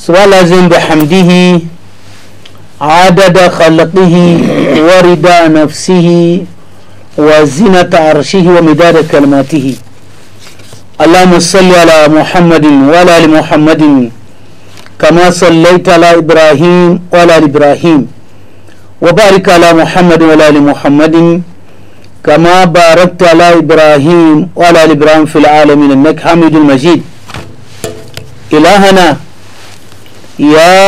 ولازم بحمده عدد خلقه ورضا نفسه وزنة عرشه ومداد كلماته. اللهم صل على محمد وعلى ال محمد كما صليت على إبراهيم وعلى ال إبراهيم وبارك على محمد وعلى ال محمد كما باركت على إبراهيم وعلى ال إبراهيم في العالمين إنك حميد مجيد. إلهنا يا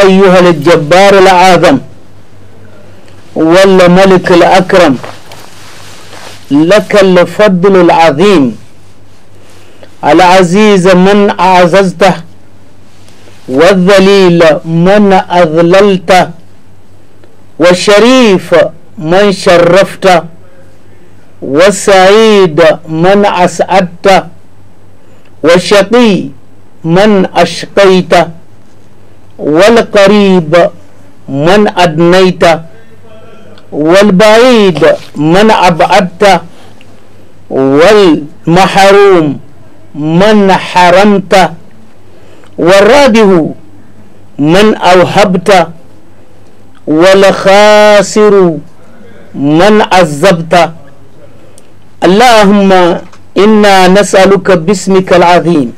أيها الجبار الأعظم والملك الأكرم لك الفضل العظيم العزيز من أعززته والذليل من أذللته والشريف من شرفته والسعيد من أسعدته والشقي من أشقيته والقريب من أدنيته والبعيد من أبعدته والمحروم من حرمته والرابح من أوهبته والخاسر من عذبته. اللهم إنا نسألك باسمك العظيم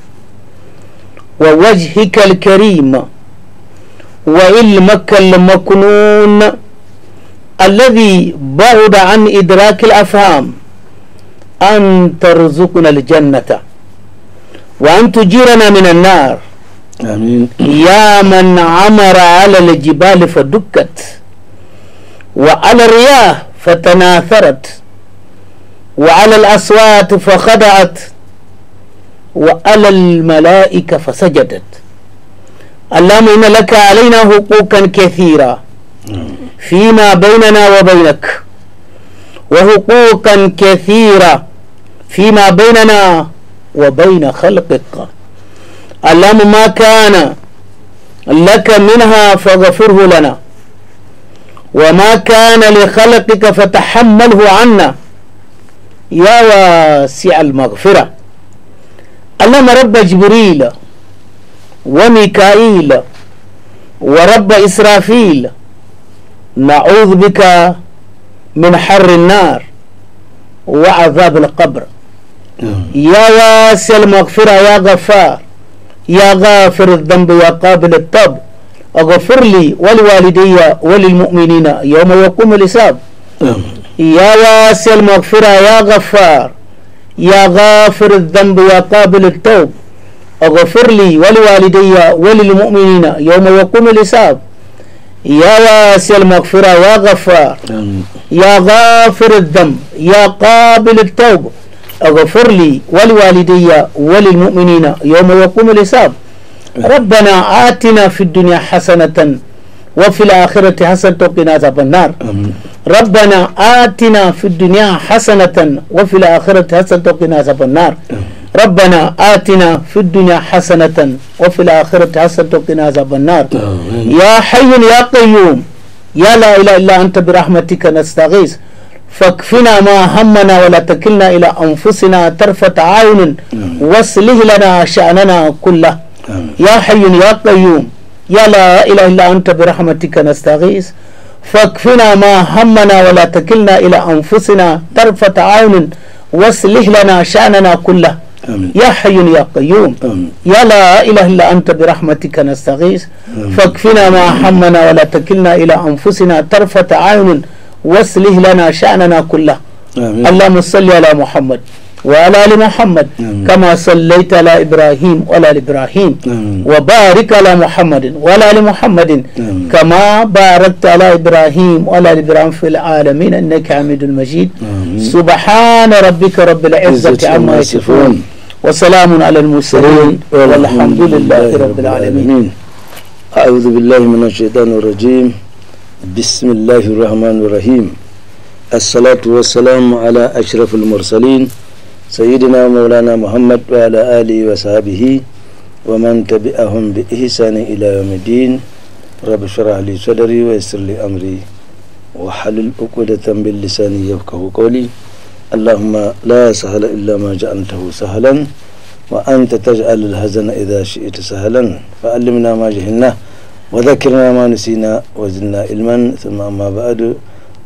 ووجهك الكريم وعلمك المكنون الذي بعد عن إدراك الأفهام أن ترزقنا الجنة وأن تجيرنا من النار. آمين. يا من عمر على الجبال فدكت وعلى الرياح فتناثرت وعلى الأصوات فخضعت وعلى الملائكة فسجدت. اللهم إن لك علينا حقوقا كثيرة فيما بيننا وبينك وحقوقا كثيرة فيما بيننا وبين خلقك. اللهم ما كان لك منها فاغفره لنا وما كان لخلقك فتحمله عنا يا واسع المغفرة. اللهم رب جبريل وميكائيل ورب إسرافيل نعوذ بك من حر النار وعذاب القبر. يا واسع المغفرة يا غفار يا غافر الذنب يا قابل التوب اغفر لي ولوالدي وللمؤمنين يوم يقوم الحساب. يا واسع المغفرة يا غفار يا غافر الذنب يا قابل التوب اغفر لي ولوالدي وللمؤمنين يوم يقوم الحساب. يا واسع المغفرة يا غفار يا غافر الذنب يا قابل التوب اغفر لي ولوالدي وللمؤمنين يوم يقوم الحساب. ربنا آتنا في الدنيا حسنة وفي الآخرة حسنة وقنا عذاب النار. ربنا آتنا في الدنيا حسنة وفي الآخرة حسنة وقنا عذاب النار. ربنا آتنا في الدنيا حسنة وفي الآخرة حسنة وقنا عذاب النار. يا حي يا قيوم يا لا إله إلا أنت برحمتك نستغيث فاكفنا ما همنا ولا تكلنا إلى أنفسنا طرفة عين واصلح لنا شأننا كله. يا حي يا قيوم يا لا إله إلا أنت برحمتك نستغيث فاكفنا ما همنا ولا تكلنا إلى أنفسنا طرفة عين واصلح لنا شأننا كله. يا حي يا قيوم يا لا إله إلا أنت برحمتك نستغيث فاكفنا ما همنا ولا تكلنا إلى أنفسنا طرفة عين واصلح لنا شأننا كله. اللهم صل على محمد وعلى آل محمد كما صليت على إبراهيم وعلى آل إبراهيم وبارك على محمد وعلى آل محمد كما باركت على إبراهيم وعلى آل إبراهيم في العالمين إنك حميد مجيد. سبحان ربك رب العزة عما يصفون وسلام على المرسلين والحمد لله رب العالمين. أعوذ بالله من الشيطان الرجيم. بسم الله الرحمن الرحيم. الصلاة والسلام على أشرف المرسلين سيدنا مولانا محمد وعلى آله وصحبه ومن تبعهم بإحسان إلى يوم الدين. رب اشرح لي صدري ويسر لي أمري وحلل عقدة من لساني يفقهوا قولي. اللهم لا سهل إلا ما جعلته سهلا وأنت تجعل الحزن إذا شئت سهلا فعلمنا ما جهلنا وذكرنا ما نسينا وزدنا علما. ثم أما بعد،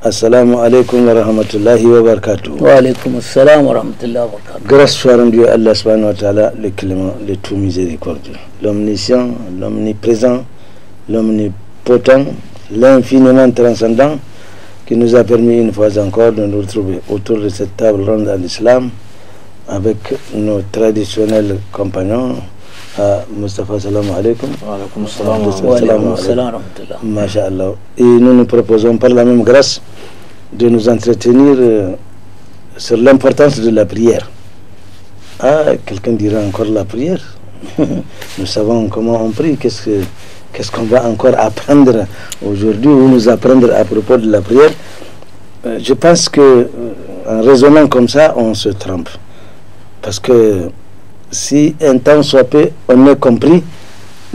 السلام عليكم ورحمة الله وبركاته. وعليكم السلام ورحمة الله وبركاته. Grâce soit rendue à Allah subhanahu wa ta'ala, le clément, le tout miséricordieux, l'omniscient, l'omniprésent, l'omnipotent, l'infiniment transcendant, qui nous a permis une fois encore de nous retrouver autour de cette table ronde à l'islam avec nos traditionnels compagnons. Mustafa, salam alaikum. Wa alaikum salam. Masha'Allah. Et nous nous proposons par la même grâce de nous entretenir sur l'importance de la prière. Quelqu'un dira encore la prière. Nous savons comment on prie. Qu'est-ce qu'on va encore apprendre aujourd'hui ou nous apprendre à propos de la prière? Je pense que en raisonnant comme ça, on se trompe. Parce que si un temps soit peu, on a compris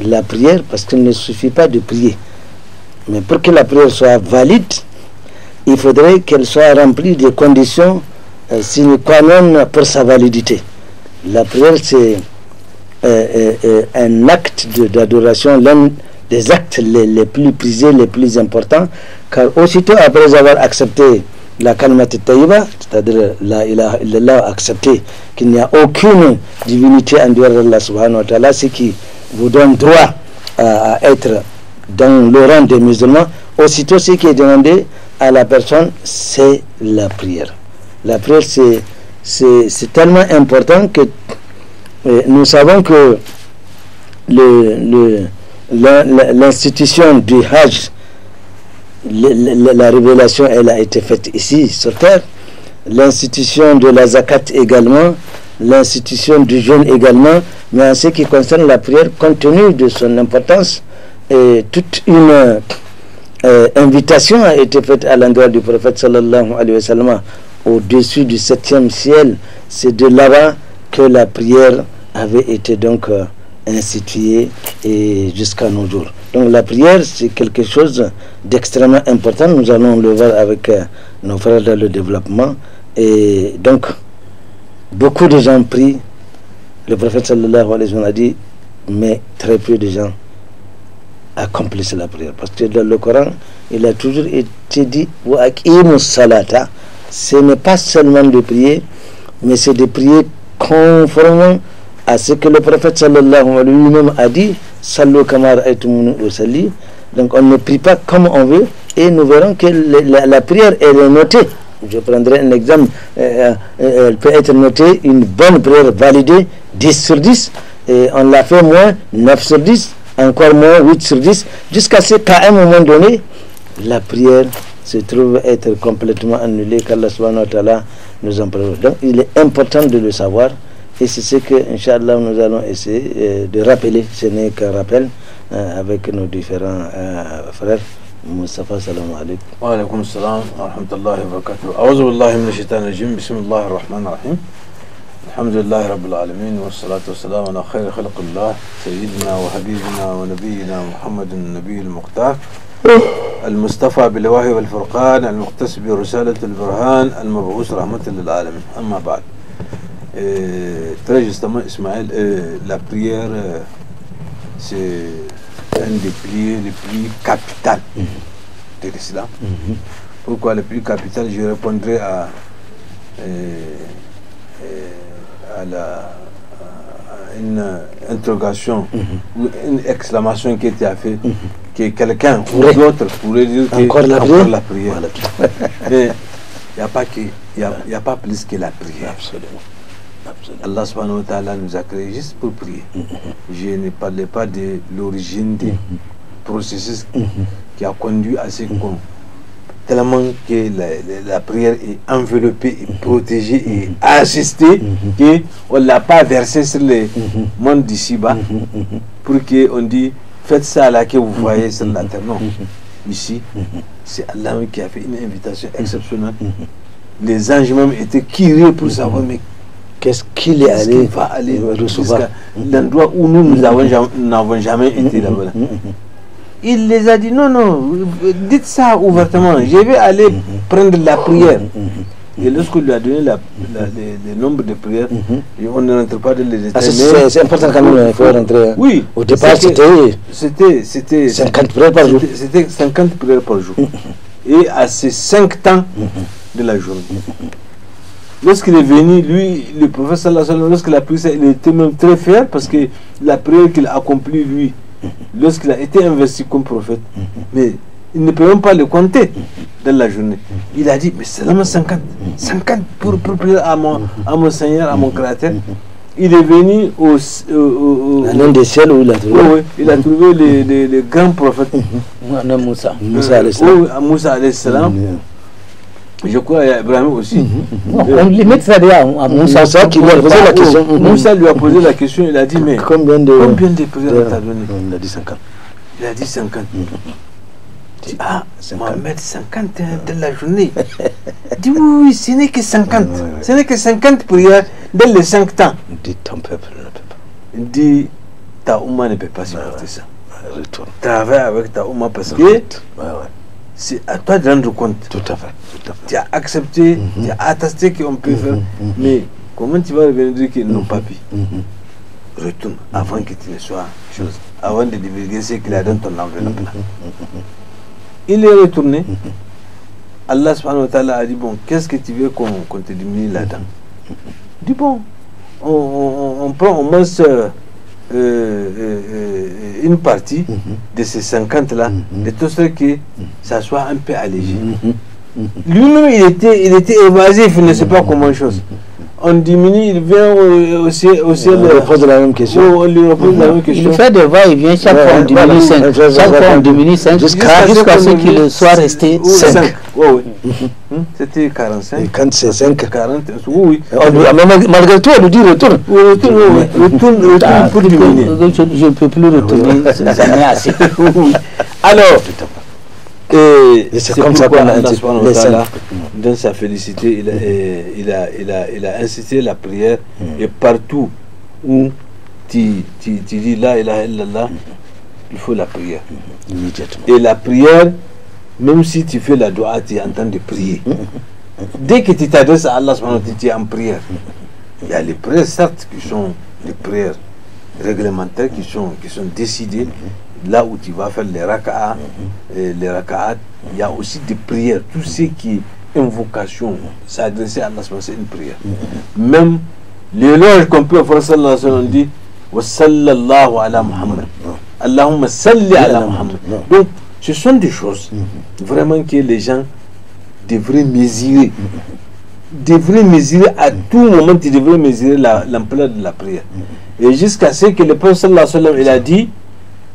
la prière, parce qu'il ne suffit pas de prier. Mais pour que la prière soit valide, il faudrait qu'elle soit remplie des conditions sine qua non pour sa validité. La prière, c'est un acte d'adoration, l'un des actes les plus prisés, les plus importants, car aussitôt après avoir accepté la kalimat taïba, c'est-à-dire la ilaha illallah, accepter qu'il n'y a aucune divinité en dehors d'Allah subhanahu wa ta'ala, ce qui vous donne droit à être dans le rang des musulmans, aussitôt ce qui est demandé à la personne, c'est la prière. La prière, c'est tellement important que nous savons que l'institution du Hajj, la révélation, elle a été faite ici sur terre. L'institution de la zakat également, l'institution du jeûne également, mais en ce qui concerne la prière, compte tenu de son importance, toute une invitation a été faite à l'endroit du prophète sallallahu alayhi wa sallam au-dessus du 7e ciel. C'est de là-bas que la prière avait été donc instituée et jusqu'à nos jours. Donc la prière, c'est quelque chose d'extrêmement important. Nous allons le voir avec nos frères dans le développement. Et donc, beaucoup de gens prient. Le prophète sallallahu alayhi wa sallam a dit, mais très peu de gens accomplissent la prière. Parce que dans le Coran, il a toujours été dit, wa aqimus salata. Ce n'est pas seulement de prier, mais c'est de prier conformément à ce que le prophète sallallahu alayhi wa sallam a dit, sallu kama ra'aytumuni usalli. Donc on ne prie pas comme on veut, et nous verrons que la prière, elle est notée. Je prendrai un exemple, elle peut être notée, une bonne prière validée, 10 sur 10, et on l'a fait moins, 9 sur 10, encore moins, 8 sur 10, jusqu'à ce qu'à un moment donné, la prière se trouve être complètement annulée, qu'Allah subhanahu wa ta'ala nous en prévoit. Donc il est important de le savoir. Et c'est ce que, Inch'Allah, nous allons essayer de rappeler. Ce n'est qu'un rappel avec nos différents frères. Mustafa, salam alaikum. Wa alaikum salam wa rahmatullahi wa barakatuh. A'udhu billahi minash shaitanir rajim. Bismillahir rahmanir rahim. Alhamdulillahi rabbil alamin. Wa salatu wa salam ala khayri khalqillah. Sayyidina wa habibina wa nabiyyina Muhammadin nabiyil muqtar. المصطفى بالوحي والفرقان المختص برسالة البرهان المبعوث رحمة للعالمين. أما بعد. Très justement, Ismaël, la prière, c'est un des piliers les plus capitaux de l'islam. Pourquoi le plus capital? Je répondrai à une interrogation ou une exclamation qui était faite, que quelqu'un ou d'autres pourrait dire que encore la prière. Mais il n'y a pas plus que la prière. Absolument. Allah subhanahu wa ta'ala nous a créés juste pour prier. Je ne parlais pas de l'origine du processus qui a conduit à ce qu'on, tellement que la prière est enveloppée et protégée et assistée, qu'on ne l'a pas versée sur le monde d'ici-bas pour qu'on dise faites ça là que vous voyez sur la terre. Non, ici c'est Allah qui a fait une invitation exceptionnelle. Les anges même étaient curieux pour savoir, mais qu'est-ce qu'il est est-ce allé qu'il va aller recevoir jusqu'à l'endroit où nous n'avons jamais été là-bas. Il les a dit, non, non, dites ça ouvertement, je vais aller prendre la prière. Et lorsqu'on lui a donné les nombres de prières, et on ne rentre pas dans les détails. C'est important quand même, il faut rentrer. Oui. Au départ, c'était 50 prières par jour. C'était 50 prières par jour. Et à ces 5 temps de la journée. Lorsqu'il est venu, lui, le prophète sallallahu alayhi wa sallam, lorsqu'il a pris ça, il était même très fier parce que la prière qu'il a accomplie, lui, lorsqu'il a été investi comme prophète, mais il ne peut même pas le compter dans la journée. Il a dit, mais c'est seulement 50 pour prier à mon Seigneur, à mon Créateur. Il est venu à l'un des ciels où il a trouvé. Oui, il a trouvé les grands prophètes. Moussa. Moussa alayhi salam. Je crois à Ibrahim aussi. On limite ça à Moussa qui lui a posé la question. Moussa lui a posé la question, il a dit, mais combien de prières t'as donné? Il a dit 50. Il a dit 50. Il dit, ah, Mohamed, 50 de la journée. Il dit, oui, ce n'est que 50. Ce n'est que 50 prières dans les 5 temps. Il dit, ton peuple ne peut pas. Il dit, ta Oumma ne peut pas supporter ça. Retourne. Travaille avec ta Oumma parce que c'est à toi de rendre compte. Tout à fait. Tu as accepté, tu as attesté qu'on peut faire, mais comment tu vas revenir dire qu'ils n'ont pas pu? Retourne avant que tu ne sois chose, avant de divulguer ce qu'il a dans ton enveloppe là. Il est retourné. Allah subhanahu wa ta'ala a dit, bon, qu'est-ce que tu veux qu'on te diminue là-dedans? Il dit, bon, on prend au moins une partie de ces 50 là, de tout ce que ça soit un peu allégé. Lui-même il était évasif, il ne sait pas comment chose. On diminue, il vient au ciel. On lui repose la même question. Il fait des va-et-vient, chaque fois on diminue 5. Chaque fois on diminue 5 jusqu'à ce qu'il soit resté 5. C'était 45. Et quand c'est 5, 40, oui. Malgré tout, on lui dit retourne. Retourne pour diminuer. Je ne peux plus retourner, ça m'est assez. Alors, et c'est comme ça qu'on a Allah, dans sa félicité, il a incité la prière, et partout où tu dis la ilaha illallah, il faut la prière. Et la prière, même si tu fais la dua, tu es en train de prier. Dès que tu t'adresses à Allah, tu es en prière. Il y a les prières, certes, qui sont des prières réglementaires, qui sont décidées. Là où tu vas faire les raka'at, il y a aussi des prières. Tout ce qui est invocation, s'adresser à Allah, c'est une prière. Même l'éloge qu'on peut faire, sallallahu alayhi wa sallam, dit wa sallallahu ala Muhammad. Allahumma salli ala Muhammad. Donc, ce sont des choses vraiment que les gens devraient mesurer. Devraient mesurer à tout moment, tu devrais mesurer l'ampleur de la prière. Et jusqu'à ce que le prophète sallallahu alayhi wa sallam, il a dit,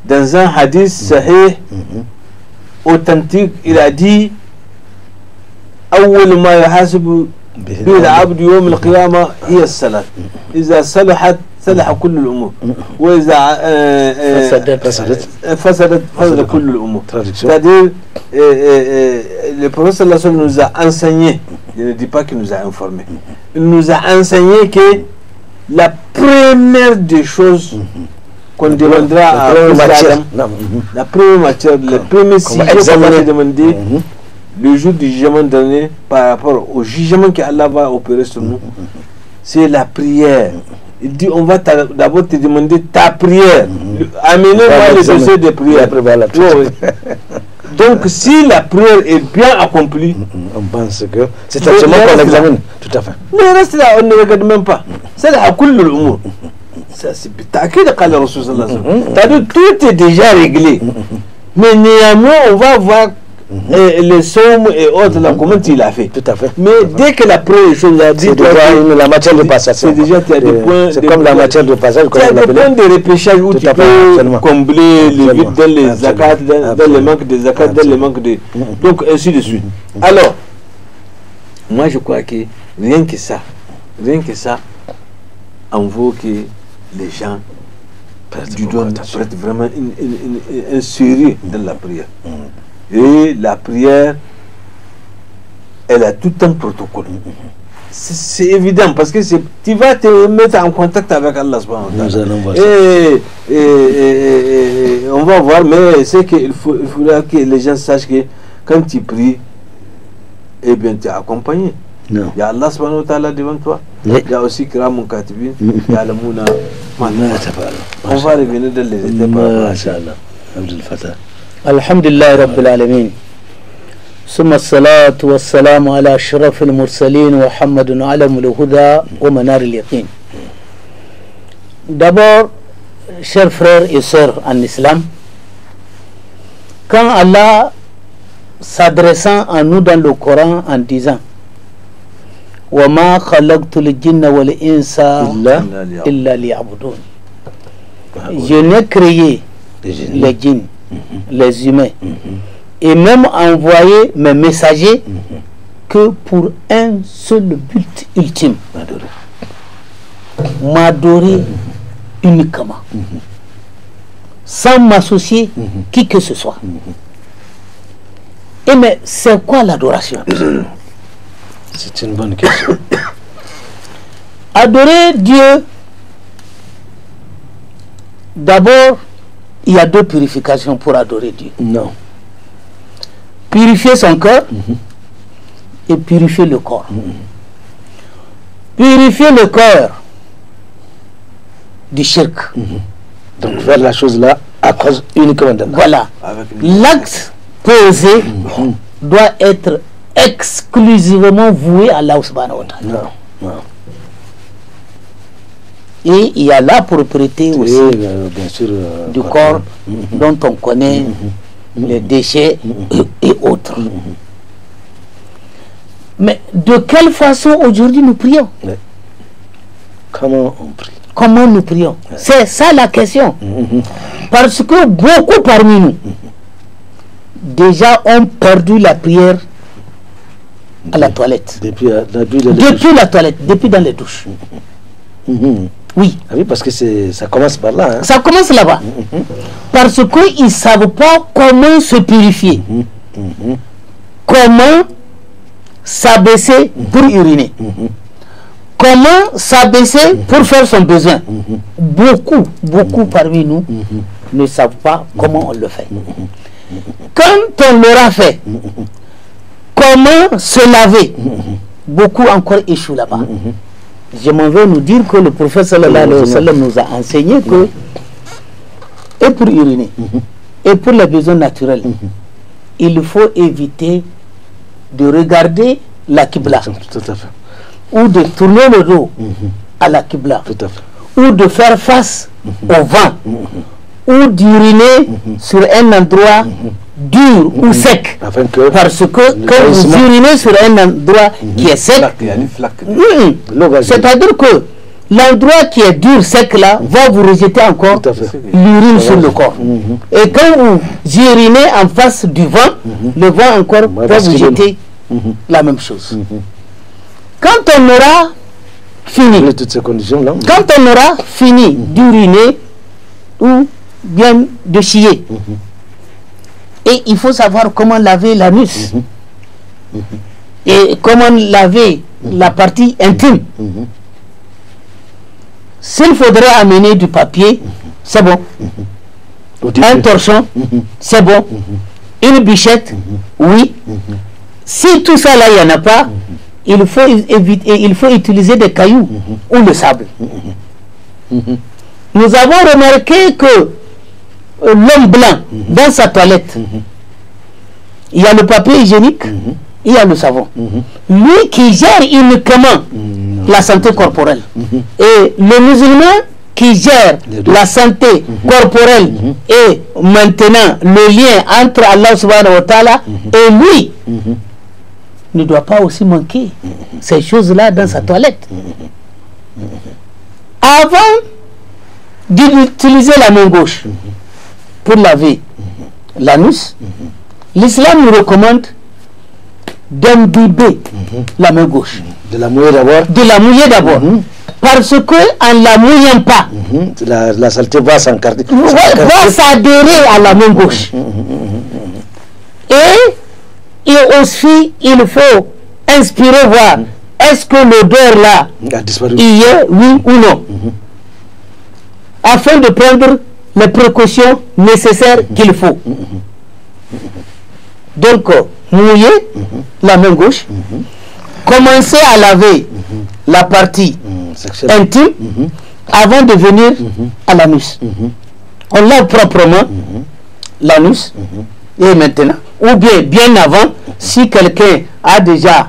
dans un hadith sahih authentique, il a dit أول ما يحاسب به العبد يوم القيامة هي الصلاة إذا صلحت صلح كل الأمور وإذا فسدت كل الأمور. C'est-à-dire le prophète sallallahu alayhi wa sallam nous a enseigné, je ne dis pas qu'il nous a informé, il nous a enseigné que la première des choses qu'on demandera à Adam, la première matière, le premier sujet qu'on va te demander le jour du jugement dernier par rapport au jugement qu'Allah va opérer sur nous, c'est la prière. Il dit, on va d'abord te demander ta prière. Amenez-moi le dossier de prière. Donc, si la prière est bien accomplie, on pense que c'est actuellement qu'on examine. Tout à fait. Le reste là, on ne regarde même pas. C'est la kull al-umur. Ça, c'est ta'kid qala Rasul sallallahu alayhi wa sallam. Tout est déjà réglé. Mais néanmoins, on va voir les sommes et autres, là, comment il a fait. Tout à fait. Mais dès que la première chose a dit, c'est déjà la matière de passage. C'est déjà, tu as des points. C'est comme la matière de passage. Tu as des points de repêchage où tu peux combler les vides dans les zakats, dans les manques de zakats, dans les manques de. Donc, ainsi de suite. Alors, moi, je crois que rien que ça, en vaut que les gens prêtent vraiment un sérieux dans la prière. Et la prière, elle a tout un protocole. C'est évident parce que tu vas te mettre en contact avec Allah subhanahu wa ta'ala. Et on va voir, mais c'est qu'il faudra que les gens sachent que quand tu pries, eh bien tu es accompagné. Non. Il y a Allah subhanahu wa ta'ala devant toi. Oui. Il y a aussi Kiramun Katibin. Il y a le Mouna. On va revenir dans les étapes. Masha'Allah. Abdul Fattah. Alhamdulillah Rabbil Alamin. ثم الصلاة والسلام على أشرف المرسلين ومحمد علم الهدى ومنار اليقين. D'abord, chers frères et sœurs en islam, quand Allah s'adressant à nous dans le Coran en disant وَمَا خَلَقْتُ الْجِنَّ وَالْإِنسَ إِلَّا لِيَعْبُدُونَ, je n'ai créé les djinns, les humains, et même envoyé mes messagers que pour un seul but ultime, m'adorer uniquement, sans m'associer qui que ce soit. Et mais c'est quoi l'adoration? C'est une bonne question. Adorer Dieu, d'abord, il y a deux purifications pour adorer Dieu. Non. Purifier son cœur et purifier le corps. Purifier le cœur du shirk. Donc faire la chose là à cause uniquement d'Allah. Voilà. L'acte posé doit être exclusivement voué à Allah subhanahu wa ta'ala. Non, non. Et il y a la propriété aussi bien sûr, du corps dont on connaît les déchets et autres. Mais de quelle façon aujourd'hui nous prions? Comment on prie? Comment nous prions? C'est ça la question. Parce que beaucoup parmi nous déjà ont perdu la prière à la toilette. Depuis la toilette, depuis dans les douches. Oui. Ah oui, parce que ça commence par là. Hein. Ça commence là-bas. Parce qu'ils ne savent pas comment se purifier. Comment s'abaisser pour uriner. Comment s'abaisser pour faire son besoin. Beaucoup parmi nous ne savent pas comment on le fait. Quand on l'aura fait, comment se laver, beaucoup encore échouent là-bas. Je m'en vais nous dire que le prophète sallallahu alayhi wa sallam nous a enseigné que, et pour uriner, et pour les besoins naturels, il faut éviter de regarder la Qibla, Tout à fait. ou de tourner le dos à la Qibla, Tout à fait. ou de faire face au vent, ou d'uriner sur un endroit dur ou sec. Afin que Parce que quand vous urinez sur un endroit qui est sec, c'est-à-dire que l'endroit qui est dur, sec là, va vous rejeter encore l'urine sur le corps. Et quand vous urinez en face du vent, le vent encore va vous jeter la même chose. Quand on aura fini, toutes ces conditions là, quand on aura fini d'uriner ou bien de chier, et il faut savoir comment laver l'anus et comment laver la partie intime. S'il faudrait amener du papier, c'est bon. Un torchon, c'est bon. Une bichette, oui. Si tout ça là, il n'y en a pas, il faut éviter, il faut utiliser des cailloux ou le sable. Nous avons remarqué que l'homme blanc, dans sa toilette, il y a le papier hygiénique, il y a le savon. Lui qui gère uniquement la santé corporelle. Et le musulman qui gère la santé corporelle et maintenant le lien entre Allah subhanahu wa ta'ala et lui ne doit pas aussi manquer ces choses-là dans sa toilette. Avant d'utiliser la main gauche pour laver l'anus, l'islam nous recommande d'imbiber la main gauche. de la mouiller d'abord. De la mouiller d'abord. Parce que en la mouillant pas, la saleté va s'encarder. va s'adhérer à la main gauche. Et aussi, il faut inspirer, voir, est-ce que l'odeur là, y est, oui ou non, afin de prendre les précautions nécessaires qu'il faut. Donc, mouiller la main gauche, commencer à laver la partie intime avant de venir à l'anus. On lave proprement l'anus et maintenant, ou bien avant, si quelqu'un a déjà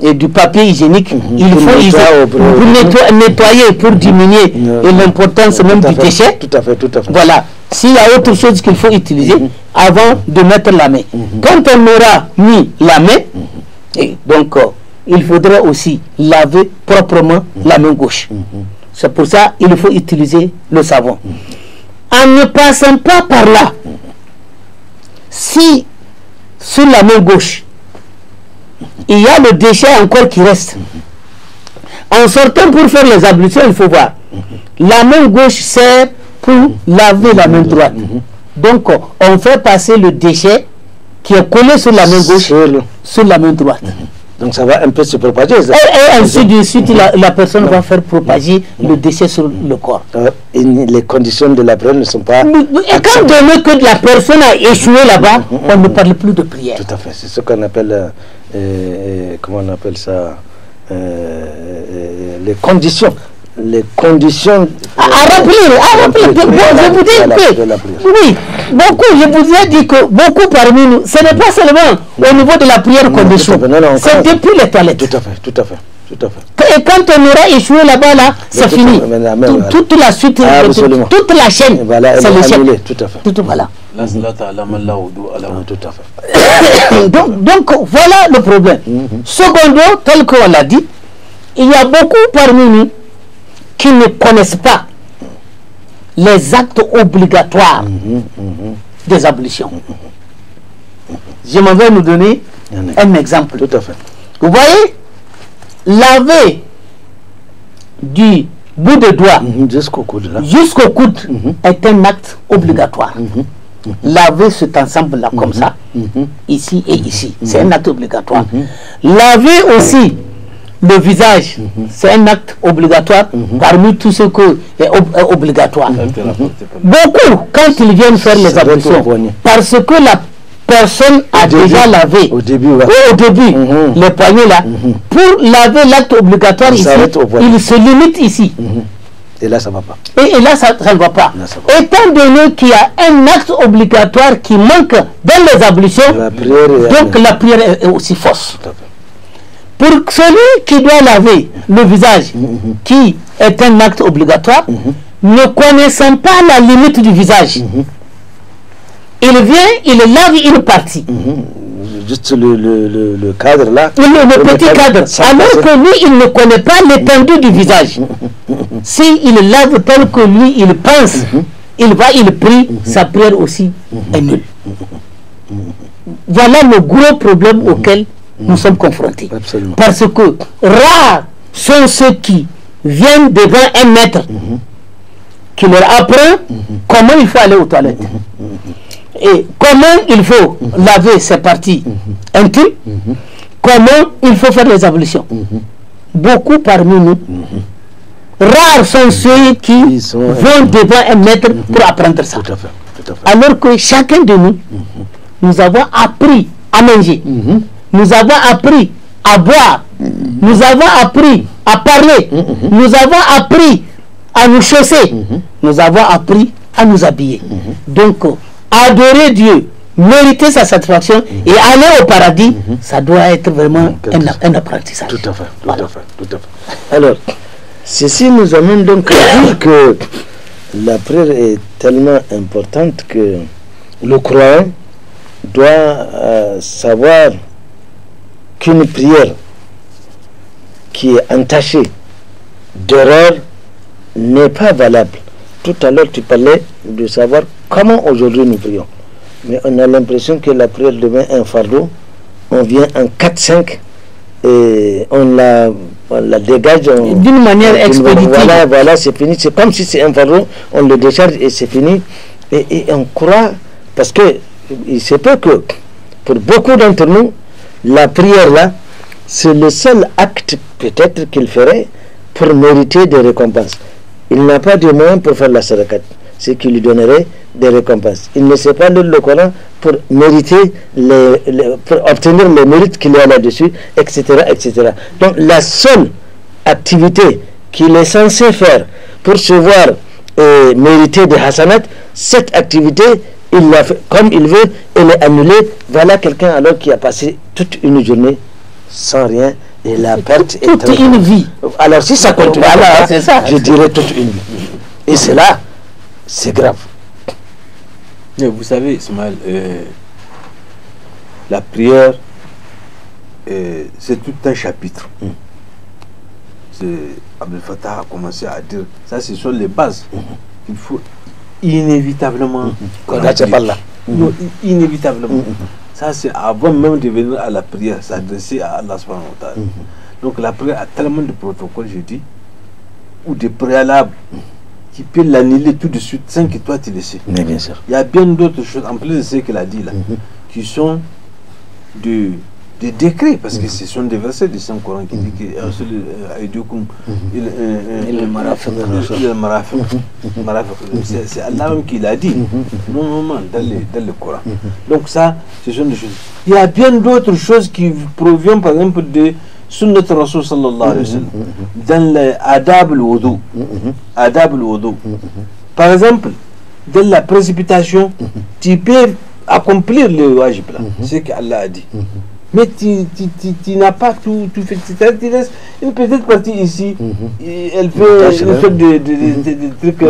du papier hygiénique, il faut nettoyer pour diminuer l'importance même du déchet. Tout à fait, tout à fait. Voilà. S'il y a autre chose qu'il faut utiliser avant de mettre la main. Quand on aura mis la main, et donc il faudra aussi laver proprement la main gauche. C'est pour ça qu'il faut utiliser le savon. En ne passant pas par là, si sur la main gauche, il y a le déchet encore qui reste, en sortant pour faire les ablutions, il faut voir. La main gauche sert pour laver la main droite. Donc, on fait passer le déchet qui est collé sur la main gauche sur la main droite. Donc, ça va un peu se propager. Et ainsi de suite, la personne va faire propager le déchet sur le corps. Et les conditions de la prière ne sont pas... Et quand donné que la personne a échoué là-bas, on ne parle plus de prière. Tout à fait. C'est ce qu'on appelle... comment on appelle ça, les conditions à remplir. Je vous dis que oui, beaucoup, je vous ai dit que beaucoup parmi nous, ce n'est pas seulement au niveau de la prière condition, c'est depuis les toilettes. Tout à fait. Et quand on aura échoué là-bas, là, c'est fini. Toute la suite, toute la chaîne, c'est le chien. Tout à fait. Voilà. Tout à fait. Donc, voilà le problème. Secondo, tel qu'on l'a dit, il y a beaucoup parmi nous qui ne connaissent pas les actes obligatoires des ablutions. Je m'en vais nous donner un exemple. Tout à fait. Vous voyez, laver du bout de doigt jusqu'au coude est un acte obligatoire. Laver cet ensemble-là comme ça, ici et ici, c'est un acte obligatoire. Laver aussi le visage, c'est un acte obligatoire parmi tout ce qui est obligatoire. Beaucoup, quand ils viennent faire les ablutions, parce que la personne a déjà lavé au début les poignets là, pour laver l'acte obligatoire ici, il se limite ici. Et là, ça ne va pas. Et là, ça ne va pas. Étant donné qu'il y a un acte obligatoire qui manque dans les ablutions, donc la prière est aussi fausse. Pour celui qui doit laver le visage, qui est un acte obligatoire, ne connaissant pas la limite du visage, il vient, il lave une partie. Juste le cadre là. Le petit cadre. Alors que lui, il ne connaît pas l'étendue du visage. S'il lave tel que lui, il pense, il prie, sa prière aussi est nulle. Voilà le gros problème auquel nous sommes confrontés. Absolument. Parce que rares sont ceux qui viennent devant un maître qui leur apprend comment il faut aller aux toilettes. Et comment il faut laver ses parties intimes, comment il faut faire les ablutions. Beaucoup parmi nous, rares sont ceux qui vont devant un maître pour apprendre ça. Tout à fait. Alors que chacun de nous, nous avons appris à manger, nous avons appris à boire, nous avons appris à parler, nous avons appris à nous chausser, nous avons appris à nous habiller. Donc, adorer Dieu, mériter sa satisfaction et aller au paradis, ça doit être vraiment un apprentissage. Tout à fait. Alors, ceci nous amène donc à dire que la prière est tellement importante que le croyant doit savoir qu'une prière qui est entachée d'erreur n'est pas valable. Tout à l'heure, tu parlais de savoir comment aujourd'hui nous prions. Mais on a l'impression que la prière devient un fardeau. On vient en 4-5 et on la dégage d'une manière expéditive. Voilà, c'est fini. C'est comme si c'est un fardeau, on le décharge et c'est fini. Et on croit, parce que il se peut que pour beaucoup d'entre nous, la prière là, c'est le seul acte peut-être qu'il ferait pour mériter des récompenses. Il n'a pas de moyens pour faire la sadakat, ce qui lui donnerait des récompenses. Il ne sait pas lire le Coran pour mériter, pour obtenir les mérites qu'il y a là-dessus, etc., etc. Donc la seule activité qu'il est censé faire pour se voir mériter des hasanat, cette activité, il l'a fait comme il veut, elle est annulée. Voilà quelqu'un alors qui a passé toute une journée sans rien, et la perte est toute une vie. Alors si ça continue, Voilà, c'est ça. je dirais toute une vie. Et c'est là, c'est grave. Mais vous savez, Ismaël, la prière, c'est tout un chapitre. Abdel Fattah a commencé à dire, ça ce sont les bases qu'il faut inévitablement là. Non, inévitablement. Ça c'est avant même de venir à la prière, s'adresser à Allah subhanahu wa ta'ala. Donc la prière a tellement de protocoles, je dis, ou de préalables qui peut l'annuler tout de suite sans que toi tu le sais. Mais bien sûr. Il y a bien d'autres choses, en plus de ce qu'il a dit là, qui sont des décrets, parce que ce sont des versets du Saint-Coran qui disent que c'est Allah même qui l'a dit, normalement dans le Coran. Donc ça, ce sont des choses. Il y a bien d'autres choses qui proviennent par exemple de Sunnat Rasul sallallahu alayhi wa sallam, dans les adab al-wudu. Adab al-wudu. Par exemple, dans la précipitation, tu peux accomplir le wajib là, ce qu'Allah a dit. Mais tu n'as pas tout fait. Tu laisses une petite partie ici, elle fait une sorte de trucs